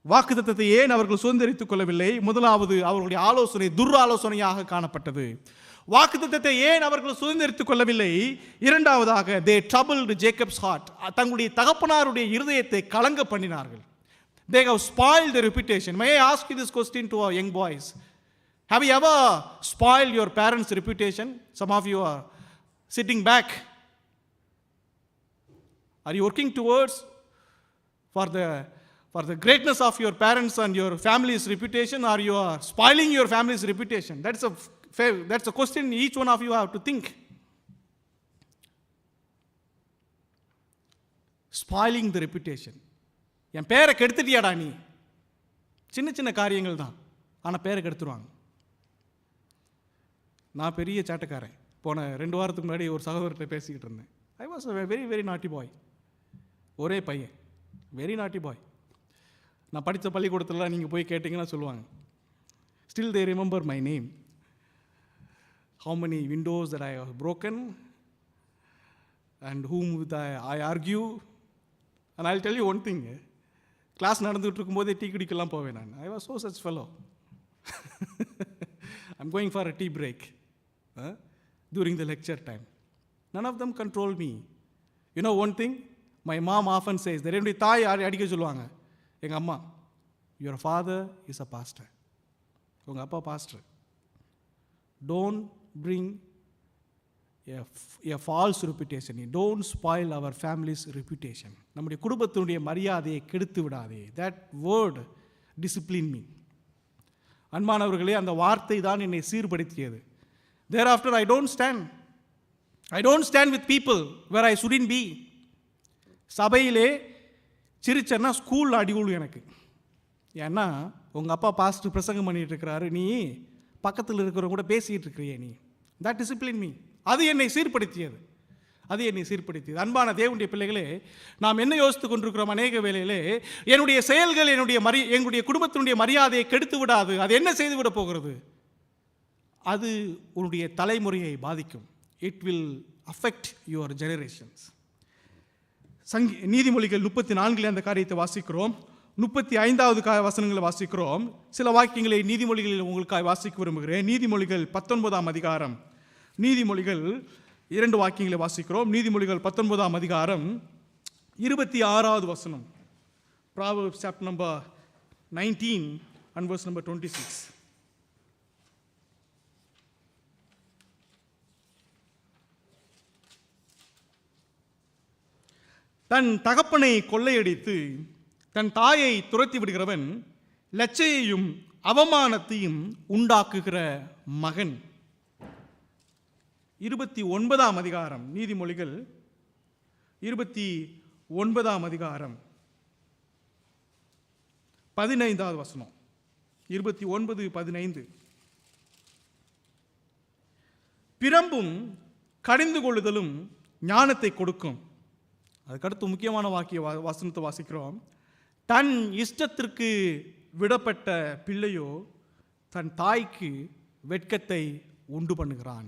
வாக்குத்தத்தத்தை ஏன் அவர்கள் சுதந்திரித்துக் கொள்ளவில்லை? முதலாவது, அவர்களுடைய ஆலோசனை துராலோசனையாக காணப்பட்டது. வாக்குத்தத்தத்தை ஏன் அவர்கள் சுதந்திரித்துக் கொள்ளவில்லை? இரண்டாவதாக, they troubled Jacob's heart. தங்களுடைய தகப்பனாருடைய இருதயத்தை கலங்க பண்ணினார்கள். They have spoiled their reputation. May I ask you this question to our young boys? Have you ever spoiled your parents' reputation? Some of you are sitting back. Are you working towards for the greatness of your parents and your family's reputation, or you are spoiling your family's reputation? That's a question each one of you have to think. Spoiling the reputation. என் பேரை கெடுத்துட்டியாடா நீ. சின்ன சின்ன காரியங்கள் தான், ஆனால் பேரை கெடுத்துருவாங்க. நான் பெரிய சேட்டக்காரன். போன 2 வாரத்துக்கு முன்னாடி ஒரு சகோதரர்கிட்ட பேசிக்கிட்டு இருந்தேன். ஐ வாஸ் வெரி வெரி நாட்டி பாய். ஒரே பையன், வெரி நாட்டி பாய். நான் படித்த பள்ளிக்கூடத்தில் நீங்கள் போய் கேட்டிங்கன்னா சொல்லுவாங்க. Still they remember my name. How many windows that I have broken and whom with I argue. And I'll tell you one thing. Class நடந்துகிட்டு இருக்கும்போதே டீ குடிக்கலாம் போவேன் நான். I was so such fellow. I'm going for a tea break during the lecture time. None of them control me. You know one thing? My mom often says, என்னுடைய தாய் அடிக்க சொல்லுவாங்க, எங்கள் அம்மா, your father is a pastor. உங்கள் அப்பா pastor. Don't bring a false reputation. Don't spoil our family's reputation. நம்முடைய குடும்பத்தினுடைய மரியாதையை கெடுத்து விடாதே. That word discipline me. அன்பானவர்களே, அந்த வார்த்தை தான் என்னை சீர்படுத்தியது. Thereafter I don't stand with people where I shouldn't be. சபையிலே சிரிச்சேன்னா ஸ்கூலில் அடிவுழு எனக்கு. ஏன்னா உங்கள் அப்பா பாஸ்டர் பிரசங்கம் பண்ணிட்டு இருக்கிறாரு, நீ பக்கத்தில் இருக்கிறவங்க கூட பேசிகிட்டு இருக்கிறியே நீ. That discipline me. அது என்னை சீர்படுத்தியது. அன்பான தேவனுடைய பிள்ளைகளே, நாம் என்ன யோசித்துக் கொண்டிருக்கிறோம்? அநேக வேளையிலே என்னுடைய செயல்கள் எங்களுடைய குடும்பத்தினுடைய மரியாதையை கெடுத்து விடாது. அது என்ன செய்து விட போகிறது? அது உன்னுடைய தலைமுறையை பாதிக்கும். It will affect your generations. நீதிமொழிகள் 34 அந்த காரியத்தை வாசிக்கிறோம். 35வது வசனங்களை வாசிக்கிறோம். சில வாக்கியங்களை நீதிமொழிகளில் உங்களுக்காக வாசிக்க விரும்புகிறேன். நீதிமொழிகள் 19ஆம் அதிகாரம். நீதிமொழிகள் 2 வாக்கியங்களை வாசிக்கிறோம். நீதிமொழிகள் 19ஆம் அதிகாரம் 26வது வசனம். Proverbs chapter number 19 and verse number 26. தன் தகப்பனை கொள்ளையடித்து தன் தாயை துரத்தி விடுகிறவன் லட்சையையும் அவமானத்தையும் உண்டாக்குகிற மகன். 29ஆம் அதிகாரம். நீதிமொழிகள் 29ஆம் அதிகாரம் 15வது வசனம். 29:15. பிரம்பும் கடிந்து கொள்ளுதலும் ஞானத்தை கொடுக்கும். அதுக்கடுத்து முக்கியமான வசனத்தை வாசிக்கிறோம். தன் இஷ்டத்திற்கு விடப்பட்ட பிள்ளையோ தன் தாய்க்கு வெட்கத்தை உண்டு பண்ணுகிறான்.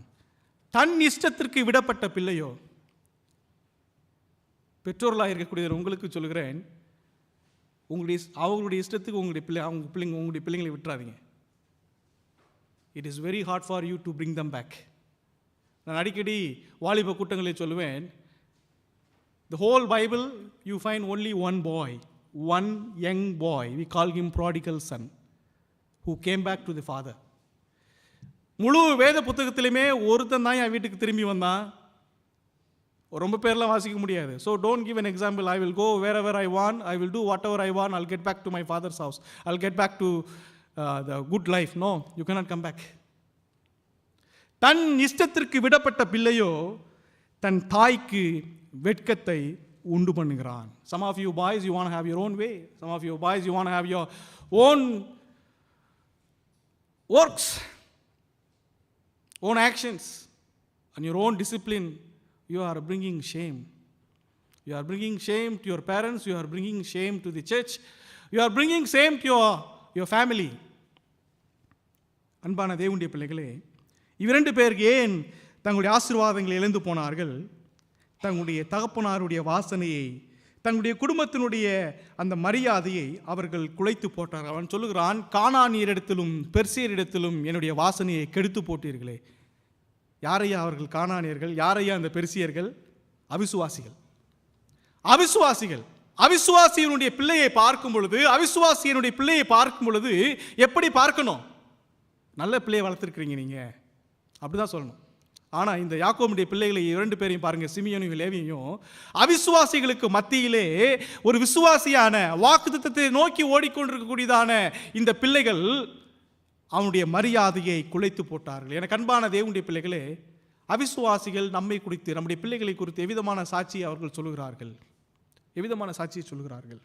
தன் இஷ்டத்திற்கு விடப்பட்ட பிள்ளையோ, பெற்றோர்களாக இருக்கக்கூடிய உங்களுக்கு சொல்கிறேன், அவங்களுடைய இஷ்டத்துக்கு உங்களுடைய பிள்ளைங்களை விட்டுறாதீங்க. It is very hard for you to bring them back. நான் அடிக்கடி வாலிப கூட்டங்களில் சொல்லுவேன், the whole Bible you find only one boy, one young boy, we call him prodigal son, who came back to the father. முழு வேத புத்தகத்திலுமே ஒருத்தன் தான் என் வீட்டுக்கு திரும்பி வந்தான். ரொம்ப பேர்லாம் வாசிக்க முடியாது. So don't give an example. I will go wherever I want. I will do whatever I want. I'll get back to my father's house. I'll get back to the good life. No, you cannot come back. தன் இஷ்டத்திற்கு விடப்பட்ட பிள்ளையோ தன் தாய்க்கு வெட்கத்தை உண்டு பண்ணுகிறான். Some of you boys, you want to have your own way. Some of you boys, you want to have your own works, own actions, and your own discipline. You are bringing shame. You are bringing shame to your parents. You are bringing shame to the church. You are bringing shame to your family. அன்பான தேவனுடைய பிள்ளைகளே, இவ்விரண்டு பேருக்கு ஏன் தங்களுடைய ஆசீர்வாதங்களை இழந்து போனார்கள்? தங்களுடைய தகப்பனாருடைய வாசனையை, தங்களுடைய குடும்பத்தினுடைய அந்த மரியாதையை அவர்கள் குலைத்து போட்டார்கள். அவன் சொல்லுகிறான், கானானியரிடத்திலும் பெர்சியரிடத்திலும் என்னுடைய வாசனையை கெடுத்து போட்டீர்களே. யாரையா அவர்கள் கானானியர்கள்? யாரையா அந்த பெர்சியர்கள்? அவிசுவாசிகள். அவிசுவாசிகள். அவிசுவாசியினுடைய பிள்ளையை பார்க்கும் பொழுது, அவிசுவாசியினுடைய பிள்ளையை பார்க்கும் பொழுது எப்படி பார்க்கணும்? நல்ல பிள்ளையை வளர்த்துருக்கிறீங்க நீங்க, அப்படிதான் சொல்லணும். ஆனால் இந்த யாக்கோபுடைய பிள்ளைகளை இரண்டு பேரையும் பாருங்க, சிமியோனையும் லேவியையும். அவிசுவாசிகளுக்கு மத்தியிலே ஒரு விசுவாசியான வாக்குத்தத்தத்தை நோக்கி ஓடிக்கொண்டிருக்கக்கூடியதான இந்த பிள்ளைகள் அவனுடைய மரியாதையை குலைத்து போட்டார்கள். எனக்கு அன்பான தேவனுடைய பிள்ளைகளே, அவிசுவாசிகள் நம்மை குறித்து, நம்முடைய பிள்ளைகளை குறித்து எவ்விதமான சாட்சியை அவர்கள் சொல்லுகிறார்கள்? எவ்விதமான சாட்சியை சொல்லுகிறார்கள்?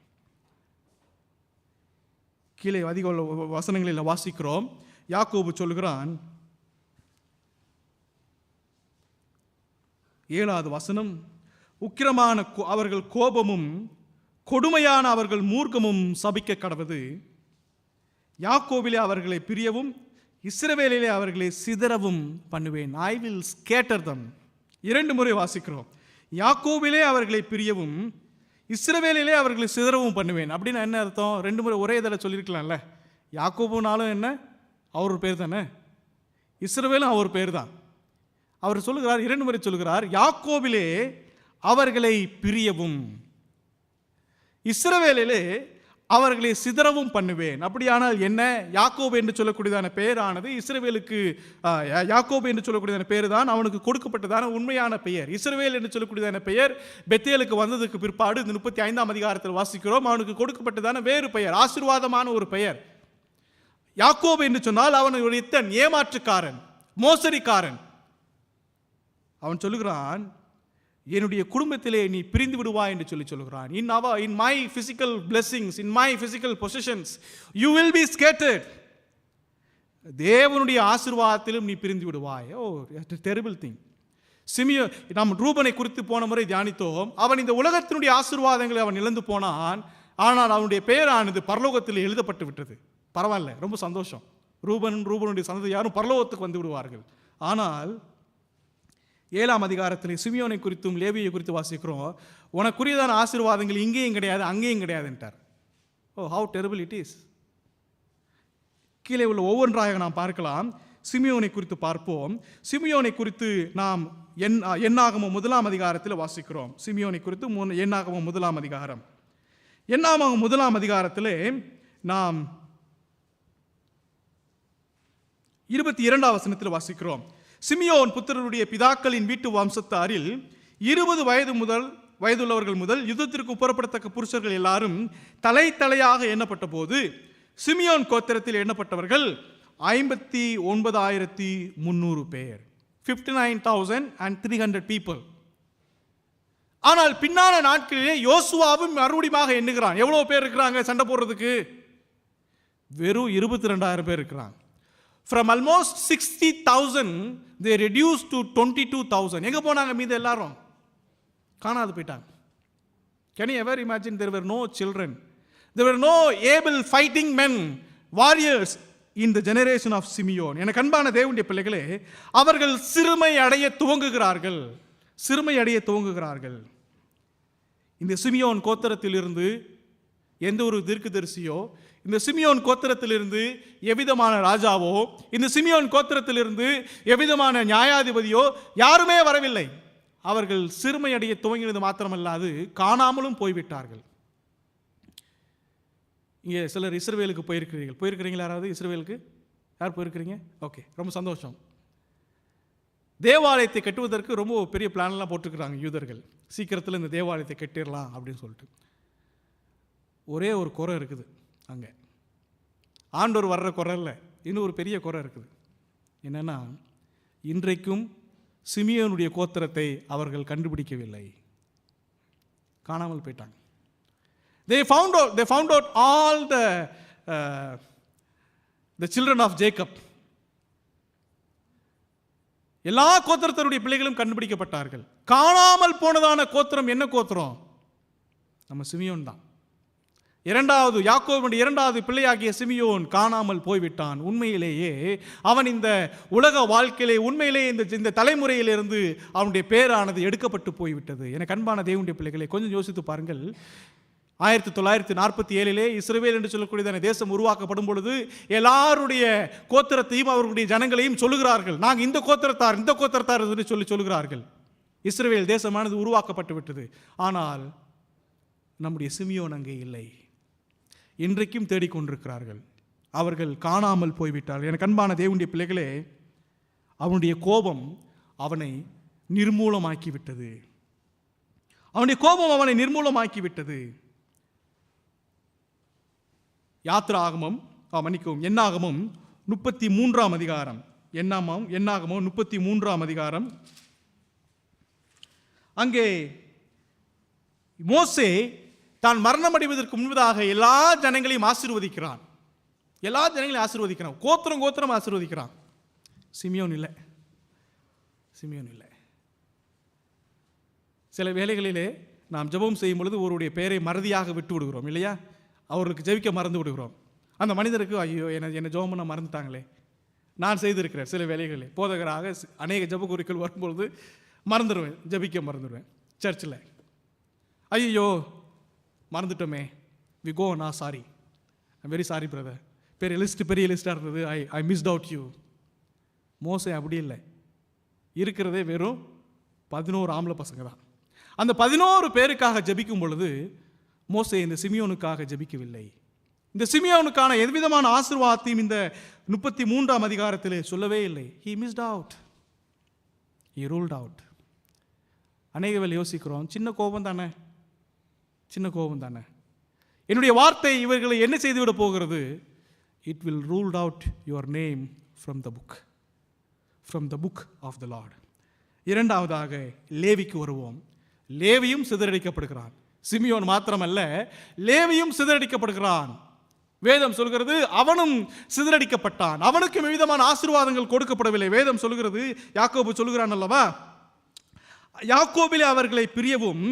கீழே அதிக வசனங்களில் வாசிக்கிறோம். யாக்கோபு சொல்லுகிறான், 7வது வசனம், உக்கிரமான அவர்கள் கோபமும் கொடுமையான அவர்கள் மூர்க்கமும் சபிக்க கடவது. யாக்கோபிலே அவர்களை பிரியவும் இஸ்ரவேலிலே அவர்களை சிதறவும் பண்ணுவேன். ஐ வில் ஸ்கேட்டர் தம். 2 முறை வாசிக்கிறோம். யாக்கோபிலே அவர்களை பிரியவும் இஸ்ரவேலிலே அவர்களை சிதறவும் பண்ணுவேன். அப்படின்னா என்ன அர்த்தம்? 2 முறை ஒரே இதில் சொல்லியிருக்கலாம்ல. யாக்கோபுனாலும் என்ன, அவர் பேர் தானே. இஸ்ரவேலும் அவர் பேர் தான். அவர் சொல்லுகிறார், 2 முறை சொல்லுகிறார், யாக்கோபிலே அவர்களை பிரியவும் இஸ்ரவேலிலே அவர்களை சிதறவும் பண்ணுவேன். அப்படியானால் என்ன? யாக்கோபு என்று சொல்லக்கூடியதான பெயரானது இஸ்ரவேலுக்கு, யாக்கோபு என்று சொல்லக்கூடியதான பெயர் தான் அவனுக்கு கொடுக்கப்பட்டதான உண்மையான பெயர். இஸ்ரவேல் என்று சொல்லக்கூடியதான பெயர் பெத்தேலுக்கு வந்ததுக்கு பிற்பாடு இந்த 35ஆம் அதிகாரத்தில் வாசிக்கிறோம், அவனுக்கு கொடுக்கப்பட்டதான வேறு பெயர், ஆசீர்வாதமான ஒரு பெயர். யாக்கோபு என்று சொன்னால் அவன் ஒரு இத்தன், ஏமாற்றுக்காரன், மோசடிக்காரன். அவன் சொல்லுகிறான், என்னுடைய குடும்பத்திலே நீ பிரிந்து விடுவாய் என்று சொல்லுகிறான். in my physical blessings, in my physical possessions, you will be scattered. தேவனுடைய ஆசீர்வாதத்திலும் நீ பிரிந்து விடுவாய். ஓ, terrible thing. சிமியோ, நாம் ரூபனை குறித்து போன முறை தியானித்தோம். அவன் இந்த உலகத்தினுடைய ஆசீர்வாதங்களை அவன் இழந்து போனான். ஆனால் அவனுடைய பெயரானது பரலோகத்தில் எழுதப்பட்டு விட்டது. பரவாயில்ல, ரொம்ப சந்தோஷம். ரூபனுடைய சந்ததியாரும் பரலோகத்துக்கு வந்து விடுவார்கள். ஆனால் 7ஆம் அதிகாரத்தில் சிமியோனை குறித்தும் லேவியை குறித்து வாசிக்கிறோம். உனக்குரியதான ஆசீர்வாதங்கள் இங்கேயும் கிடையாது, அங்கேயும் கிடையாதுன்ட்டார். ஓ, ஹவு டெரிபிள் இட் இஸ். கீழே உள்ள ஒவ்வொன்றாக நாம் பார்க்கலாம். சிமியோனை குறித்து பார்ப்போம். சிமியோனை குறித்து நாம் என்னாகமம் 1ஆம் அதிகாரத்தில் வாசிக்கிறோம். சிமியோனை குறித்து என்னாகமம் 1ஆம் அதிகாரம். என்னாகமம் 1ஆம் அதிகாரத்திலே நாம் 22ஆம் வசனத்தில் வாசிக்கிறோம். சிமியோன் புத்திரருடைய பிதாக்களின் வீட்டு வம்சத்தாரில் 20 வயதுள்ளவர்கள் முதல் யுத்தத்திற்கு புறப்படத்தக்க புருஷர்கள் எல்லாரும் தலையாக எண்ணப்பட்ட போது சிமியோன் கோத்திரத்தில் எண்ணப்பட்டவர்கள் 59,300 பேர். 59,300 people. ஆனால் பின்னான நாட்களிலே யோசுவாவும் மறுபடியும் எண்ணுகிறான். எவ்வளவு பேர் இருக்கிறாங்க சண்டை போடுறதுக்கு? வெறும் 22,000 பேர் இருக்கிறாங்க. From almost 60,000 they reduced to 22,000. எங்க போனாங்க மீது எல்லாரும்? காணாது போயிட்டாங்க. Can you ever imagine? There were no children, there were no able fighting men, warriors in the generation of Simeon. எனக்கு அன்பான தேவனுடைய பிள்ளைகளே, அவர்கள் சிறுமை அடைய துவங்குகிறார்கள். இந்த சிமியோன் கோத்திரத்திலிருந்து எந்த ஒரு தீர்க்கதரிசியோ, இந்த சிமியோன் கோத்திரத்திலிருந்து எவ்விதமான ராஜாவோ, இந்த சிமியோன் கோத்திரத்திலிருந்து எவ்விதமான நியாயாதிபதியோ யாருமே வரவில்லை. அவர்கள் சிறுமையடைய துவங்கினது மாத்திரமல்லாது காணாமலும் போய்விட்டார்கள். இங்கே சிலர் இஸ்ரவேலுக்கு போயிருக்கிறீங்களா? யாராவது இஸ்ரவேலுக்கு யார் போயிருக்கிறீங்க? ஓகே, ரொம்ப சந்தோஷம். தேவாலயத்தை கட்டுவதற்கு ரொம்ப பெரிய பிளான்லாம் போட்டுக்கிறாங்க யூதர்கள். சீக்கிரத்தில் இந்த தேவாலயத்தை கட்டிடலாம் அப்படின்னு சொல்லிட்டு. ஒரே ஒரு குறை இருக்குது அங்கே. ஆண்டவர் வர்ற குறை இல்லை, இன்னும் ஒரு பெரிய குறை இருக்குது. என்னென்னா, இன்றைக்கும் சிமியோனுடைய கோத்திரத்தை அவர்கள் கண்டுபிடிக்கவில்லை, காணாமல் போயிட்டாங்க. They found out all the children of Jacob. எல்லா கோத்திரத்தருடைய பிள்ளைகளும் கண்டுபிடிக்கப்பட்டார்கள். காணாமல் போனதான கோத்திரம் என்ன கோத்திரம்? நம்ம சிமியோன் தான். யாக்கோபுடைய இரண்டாவது பிள்ளையாகிய சிமியோன் காணாமல் போய்விட்டான். உண்மையிலேயே அவன் இந்த உலக வாழ்க்கையிலே உண்மையிலேயே இந்த தலைமுறையிலிருந்து அவனுடைய பேரானது எடுக்கப்பட்டு போய்விட்டது. எனக்கு அன்பான தேவனுடைய பிள்ளைகளை, கொஞ்சம் யோசித்து பாருங்கள். 1947 இஸ்ரவேல் என்று சொல்லக்கூடியதான தேசம் உருவாக்கப்படும் பொழுது எல்லாருடைய கோத்திரத்தையும் அவர்களுடைய ஜனங்களையும் சொல்லுகிறார்கள், நாங்கள் இந்த கோத்திரத்தார் என்று சொல்லுகிறார்கள். இஸ்ரவேல் தேசமானது உருவாக்கப்பட்டு விட்டது. ஆனால் நம்முடைய சிமியோன் அங்கே இல்லை. இன்றைக்கும் தேடிக்கொண்டிருக்கிறார்கள். அவர்கள் காணாமல் போய்விட்டார்கள். எனக்கு அன்பான தேவனுடைய பிள்ளைகளே, அவனுடைய கோபம் அவனை நிர்மூலமாக்கிவிட்டது. என்னாகமம் 33ஆம் அதிகாரம். என்னாகமம் 33ஆம் அதிகாரம். அங்கே மோசே தான் மரணம் அடைவதற்கு முன்பதாக எல்லா ஜனங்களையும் ஆசீர்வதிக்கிறான். கோத்திரம் ஆசீர்வதிக்கிறான். சிமியோன் இல்லை. சில வேளைகளிலே நாம் ஜெபம் செய்யும் பொழுது ஒருவருடைய பெயரை மறதியாக விட்டு விடுகிறோம் இல்லையா? அவர்களுக்கு ஜெபிக்க மறந்து விடுகிறோம். அந்த மனிதருக்கு ஐயோ என்னை ஜெபம் பண்ண மறந்துட்டாங்களே. நான் செய்திருக்கிறேன் சில வேளைகளில். போதகராக அநேக ஜெப குறிக்கள் வரும்பொழுது ஜெபிக்க மறந்துடுவேன். சர்ச்சில் ஐயோ மறந்துட்டோமே, வி கோ, நான் sorry, I very sorry brother, பெரிய லிஸ்ட்டாக இருந்தது, ஐ மிஸ்ட் அவுட் யூ. மோசே அப்படி இல்லை. இருக்கிறதே வெறும் 11 ஆம்பளை பசங்க தான். அந்த 11 பேருக்காக ஜெபிக்கும் பொழுது மோசே இந்த சிமியோனுக்காக ஜெபிக்கவில்லை. இந்த சிமியோனுக்கான எவ்விதமான ஆசீர்வாதத்தையும் இந்த 33ஆம் அதிகாரத்தில் சொல்லவே இல்லை. He missed out. He ruled out. அநேக வேளை யோசிக்கிறோம், சின்ன கோபம் தானே. என்னுடைய வார்த்தை இவர்களை என்ன செய்துவிட போகிறது? It will rule out your name from the book of the Lord. இரண்டாவதாக லேவிக்கு வருவோம். லேவியும் சிதறடிக்கப்படுகிறான். சிமியோன் மாத்திரமல்ல, லேவியும் சிதறடிக்கப்படுகிறான். வேதம் சொல்கிறது அவனும் சிதறடிக்கப்பட்டான். அவனுக்கும் விதமான ஆசீர்வாதங்கள் கொடுக்கப்படவில்லை. வேதம் சொல்கிறது, யாக்கோபு சொல்கிறான் அல்லவா, யாக்கோபிலே அவர்களை பிரியவும்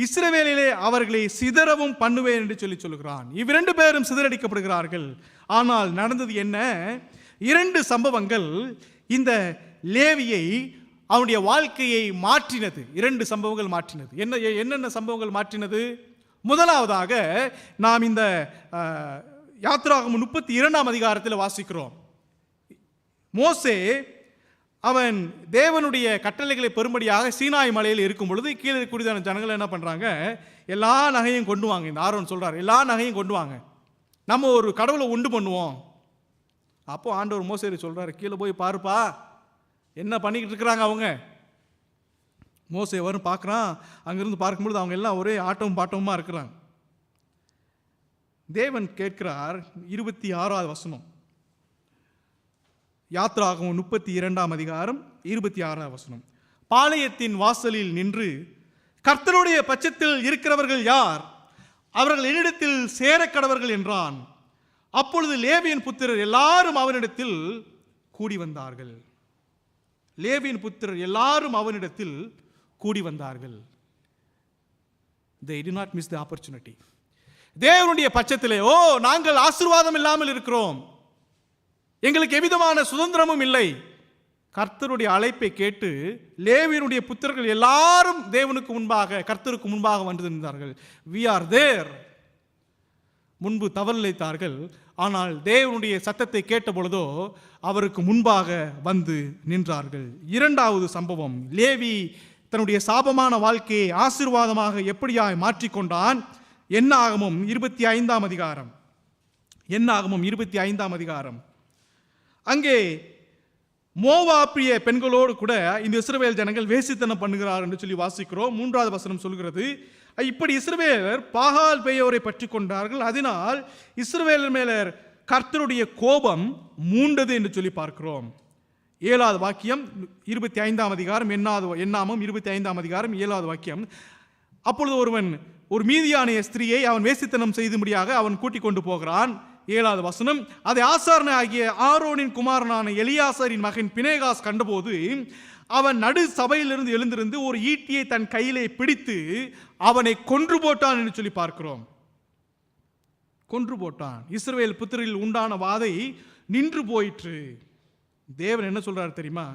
இஸ்ரவேலிலே அவர்களை சிதறவும் பண்ணுவேன் என்று சொல்லுகிறான். இவ்விரண்டு பேரும் சிதறடிக்கப்படுகிறார்கள். ஆனால் நடந்தது என்ன? 2 சம்பவங்கள் இந்த லேவியை, அவனுடைய வாழ்க்கையை மாற்றினது. 2 சம்பவங்கள் மாற்றினது. என்னென்ன சம்பவங்கள் மாற்றினது? முதலாவதாக நாம் இந்த யாத்திராகமம் 32ஆம் அதிகாரத்தில் வாசிக்கிறோம். மோசே அவன் தேவனுடைய கட்டளைகளை பெறும்படியாக சீனாய் மலையில் இருக்கும் பொழுது கீழே கூடியதான ஜனங்கள் என்ன பண்ணுறாங்க? எல்லா நகையும் கொண்டு வாங்க. இந்த ஆரோன் சொல்கிறார், எல்லா நகையும் கொண்டு வாங்க, நம்ம ஒரு கடவுளை உண்டு பண்ணுவோம். அப்போ ஆண்டவர் மோசே சொல்கிறார், கீழே போய் பாருப்பா என்ன பண்ணிக்கிட்டு இருக்கிறாங்க அவங்க. மோசே வரும் பார்க்குறான். அங்கேருந்து பார்க்கும்பொழுது அவங்க எல்லாம் ஒரே ஆட்டமும் பாட்டமுமா இருக்கிறாங்க. தேவன் கேட்கிறார், 26வது வசனம், யாத்திராகமம் 32ஆம் அதிகாரம் 26வது வசனம். பாளையத்தின் வாசலில் நின்று கர்த்தருடைய பட்சத்தில் இருக்கிறவர்கள் யார்? அவர்கள் என்னிடத்தில் சேரக்கடவர்கள் என்றான். அப்பொழுது லேவியின் புத்திரர் எல்லாரும் அவனிடத்தில் கூடி வந்தார்கள். They did not miss the opportunity. தேவனுடைய பட்சத்திலே, நாங்கள் ஆசீர்வாதம் இல்லாமல் இருக்கிறோம், எங்களுக்கு எவ்விதமான சுதந்திரமும் இல்லை. கர்த்தருடைய அழைப்பை கேட்டு லேவியனுடைய புத்திரர்கள் எல்லாரும் தேவனுக்கு முன்பாக, கர்த்தருக்கு முன்பாக வந்து நின்றார்கள். We are there. முன்பு தவறிழைத்தார்கள். ஆனால் தேவனுடைய சத்தத்தை கேட்ட பொழுதோ அவருக்கு முன்பாக வந்து நின்றார்கள். 2வது சம்பவம், லேவி தன்னுடைய சாபமான வாழ்க்கையை ஆசீர்வாதமாக எப்படியாய் மாற்றிக்கொண்டான். என்னாகமம் 25ஆம் அதிகாரம். 25ஆம் அதிகாரம். அங்கே மோவாபிய பெண்களோடு கூட இந்த இஸ்ரவேல் ஜனங்கள் வேசித்தனம் பண்ணுகிறார் என்று சொல்லி வாசிக்கிறோம். 3வது வசனம் சொல்கிறது, இப்படி இஸ்ரவேலர் பாகால் பெயோரை பற்றி கொண்டார்கள், அதனால் இஸ்ரவேலர் மேலர் கர்த்தருடைய கோபம் மூண்டது என்று சொல்லி பார்க்கிறோம். 7வது வாக்கியம் 25ஆம் அதிகாரம், எண்ணாமம் 25ஆம் அதிகாரம் 7வது வாக்கியம். அப்பொழுது ஒருவன் ஒரு மீதியானிய ஸ்திரீயை அவன் வேசித்தனம் செய்தும்படியாக அவன் கூட்டிக் கொண்டு போகிறான். 7வது வசனம், அதை ஆசாரனை ஆகிய ஆரோனின் குமாரனான எலியாசரின் மகன் பினேகாஸ் கண்டபோது அவன் நடு சபையிலிருந்து எழுந்திருந்து ஒரு ஈட்டியை தன் கையிலே பிடித்து அவனை கொன்று போட்டான் என்று சொல்லி பார்க்கிறோம். கொன்று போட்டான். இஸ்ரவேல் புத்திரில் உண்டான வாதை நின்று போயிற்று. தேவன் என்ன சொல்றாரு தெரியுமா?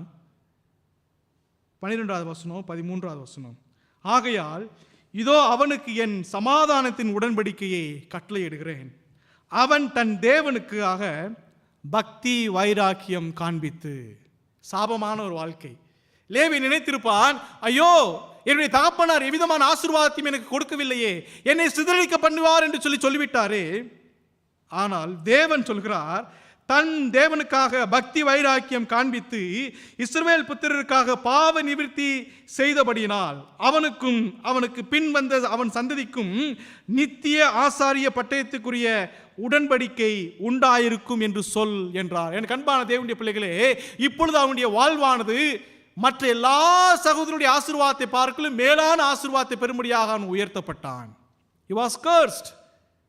12வது வசனம் 13வது வசனம், ஆகையால் இதோ அவனுக்கு என் சமாதானத்தின் உடன்படிக்கையை கட்டளையிடுகிறேன், அவன் தன் தேவனுக்காக பக்தி வைராக்கியம் காண்பித்து. சாபமான ஒரு வாழ்க்கை. லேவி நினைத்திருப்பான், ஐயோ என்னுடைய தகப்பனார் எவ்விதமான ஆசீர்வாதத்தையும் எனக்கு கொடுக்கவில்லையே, என்னை சிதறடிக்க பண்ணுவார் என்று சொல்லிவிட்டாரே. ஆனால் தேவன் சொல்கிறார், தன் தேவனுக்காக பக்தி வைராக்கியம் காண்பித்து இஸ்ரவேல் புத்திரருக்காக பாவ நிவிர்த்தி செய்தபடியினால் அவனுக்கும் அவனுக்கு பின் வந்த அவன் சந்ததிக்கும் நித்திய ஆசாரிய பட்டயத்துக்குரிய உடன்படிக்கை உண்டாயிருக்கும் என்று சொல் என்றார். என் அன்பான தேவனுடைய பிள்ளைகளே, இப்பொழுது அவனுடைய வாழ்வானது மற்ற எல்லா சகோதரனுடைய ஆசீர்வாதத்தை பார்க்கலும் மேலான ஆசீர்வாதத்தை பெறும்படியாக அவன் உயர்த்தப்பட்டான். He was cursed,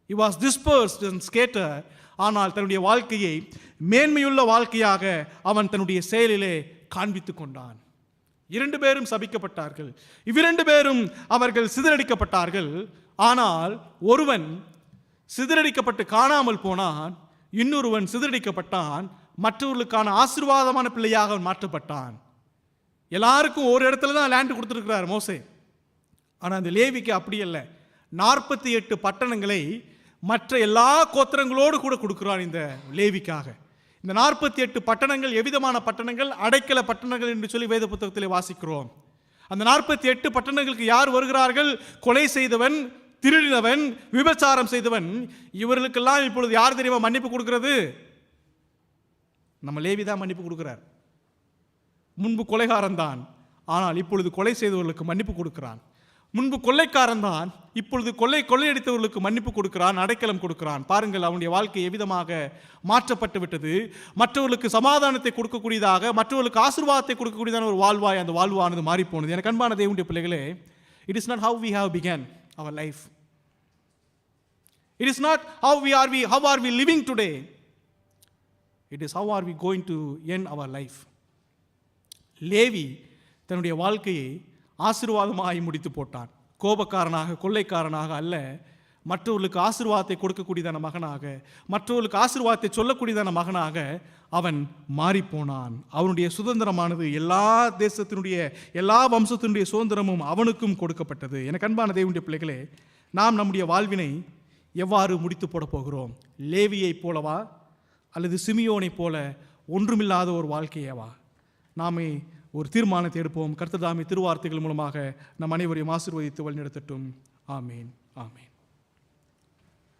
he was dispersed and scattered. ஆனால் தன்னுடைய வாழ்க்கையை மேன்மையுள்ள வாழ்க்கையாக அவன் தன்னுடைய செயலிலே காண்பித்துக் கொண்டான். 2 பேரும் சபிக்கப்பட்டார்கள், இவ்விரண்டு பேரும் அவர்கள் சிதறடிக்கப்பட்டார்கள். ஆனால் ஒருவன் சிதறடிக்கப்பட்டு காணாமல் போனான், இன்னொருவன் சிதறடிக்கப்பட்டான், மற்றவர்களுக்கான ஆசீர்வாதமான பிள்ளையாக அவன் மாற்றப்பட்டான். எல்லாருக்கும் ஒரு இடத்துல தான் லேண்ட் கொடுத்துருக்கிறார் மோசே. ஆனால் அந்த லேவிக்கு அப்படி அல்ல. 48 பட்டணங்களை மற்ற எல்லா கோத்திரங்களோடு கூட கொடுக்கிறான் இந்த லேவிக்காக. இந்த 48 பட்டணங்கள் எவ்விதமான பட்டணங்கள்? அடைக்கல பட்டணங்கள் என்று சொல்லி வேத புத்தகத்தில் வாசிக்கிறோம். அந்த 48 பட்டணங்களுக்கு யார் வருகிறார்கள்? கொலை செய்தவன், திருடினவன், விபச்சாரம் செய்தவன். இவர்களுக்கெல்லாம் இப்பொழுது யார் தெரியுமா மன்னிப்பு கொடுக்கிறது? நம்ம லேவி தான் மன்னிப்பு கொடுக்கிறார். முன்பு கொலைகாரன் தான், ஆனால் இப்பொழுது கொலை செய்தவர்களுக்கு மன்னிப்பு கொடுக்கிறான். முன்பு கொள்ளைக்காரன் தான், இப்பொழுது கொள்ளையடித்தவர்களுக்கு மன்னிப்பு கொடுக்கிறான், அடைக்கலம் கொடுக்கிறான். பாருங்கள் அவனுடைய வாழ்க்கை எவ்விதமாக மாற்றப்பட்டு விட்டது. மற்றவர்களுக்கு சமாதானத்தை கொடுக்கக்கூடியதாக, மற்றவர்களுக்கு ஆசீர்வாதத்தை கொடுக்கக்கூடியதான ஒரு வாழ்வாய் அந்த வாழ்வானது மாறிப்போனது. எனக்கு அன்பான தேவனுடைய பிள்ளைகளே, it is not how we have begun our life. It is not how are we living today. It is how are we going to end our life. Levi தன்னுடைய வாழ்க்கையை ஆசீர்வாதமாகி முடித்து போட்டான். கோபக்காரனாக, கொள்ளைக்காரனாக அல்ல, மற்றவர்களுக்கு ஆசீர்வாதத்தை கொடுக்கக்கூடியதான மகனாக, மற்றவர்களுக்கு ஆசீர்வாதத்தை சொல்லக்கூடியதான மகனாக அவன் மாறிப்போனான். அவனுடைய சுதந்திரமானது எல்லா தேசத்தினுடைய எல்லா வம்சத்தினுடைய சுதந்திரமும் அவனுக்கும் கொடுக்கப்பட்டது. எனக்கு அன்பான தேவனுடைய பிள்ளைகளே, நாம் நம்முடைய வாழ்வினை எவ்வாறு முடித்து போட போகிறோம்? லேவியை போலவா அல்லது சிமியோனை போல ஒன்றுமில்லாத ஒரு வாழ்க்கையவா? நாமே ஒரு தீர்மானத்தை எடுப்போம். கர்த்தர் தாமே திருவார்த்தைகள் மூலமாக நம் அனைவரையும் ஆசீர்வதித்து வழிநடத்தட்டும். ஆமேன், ஆமேன்.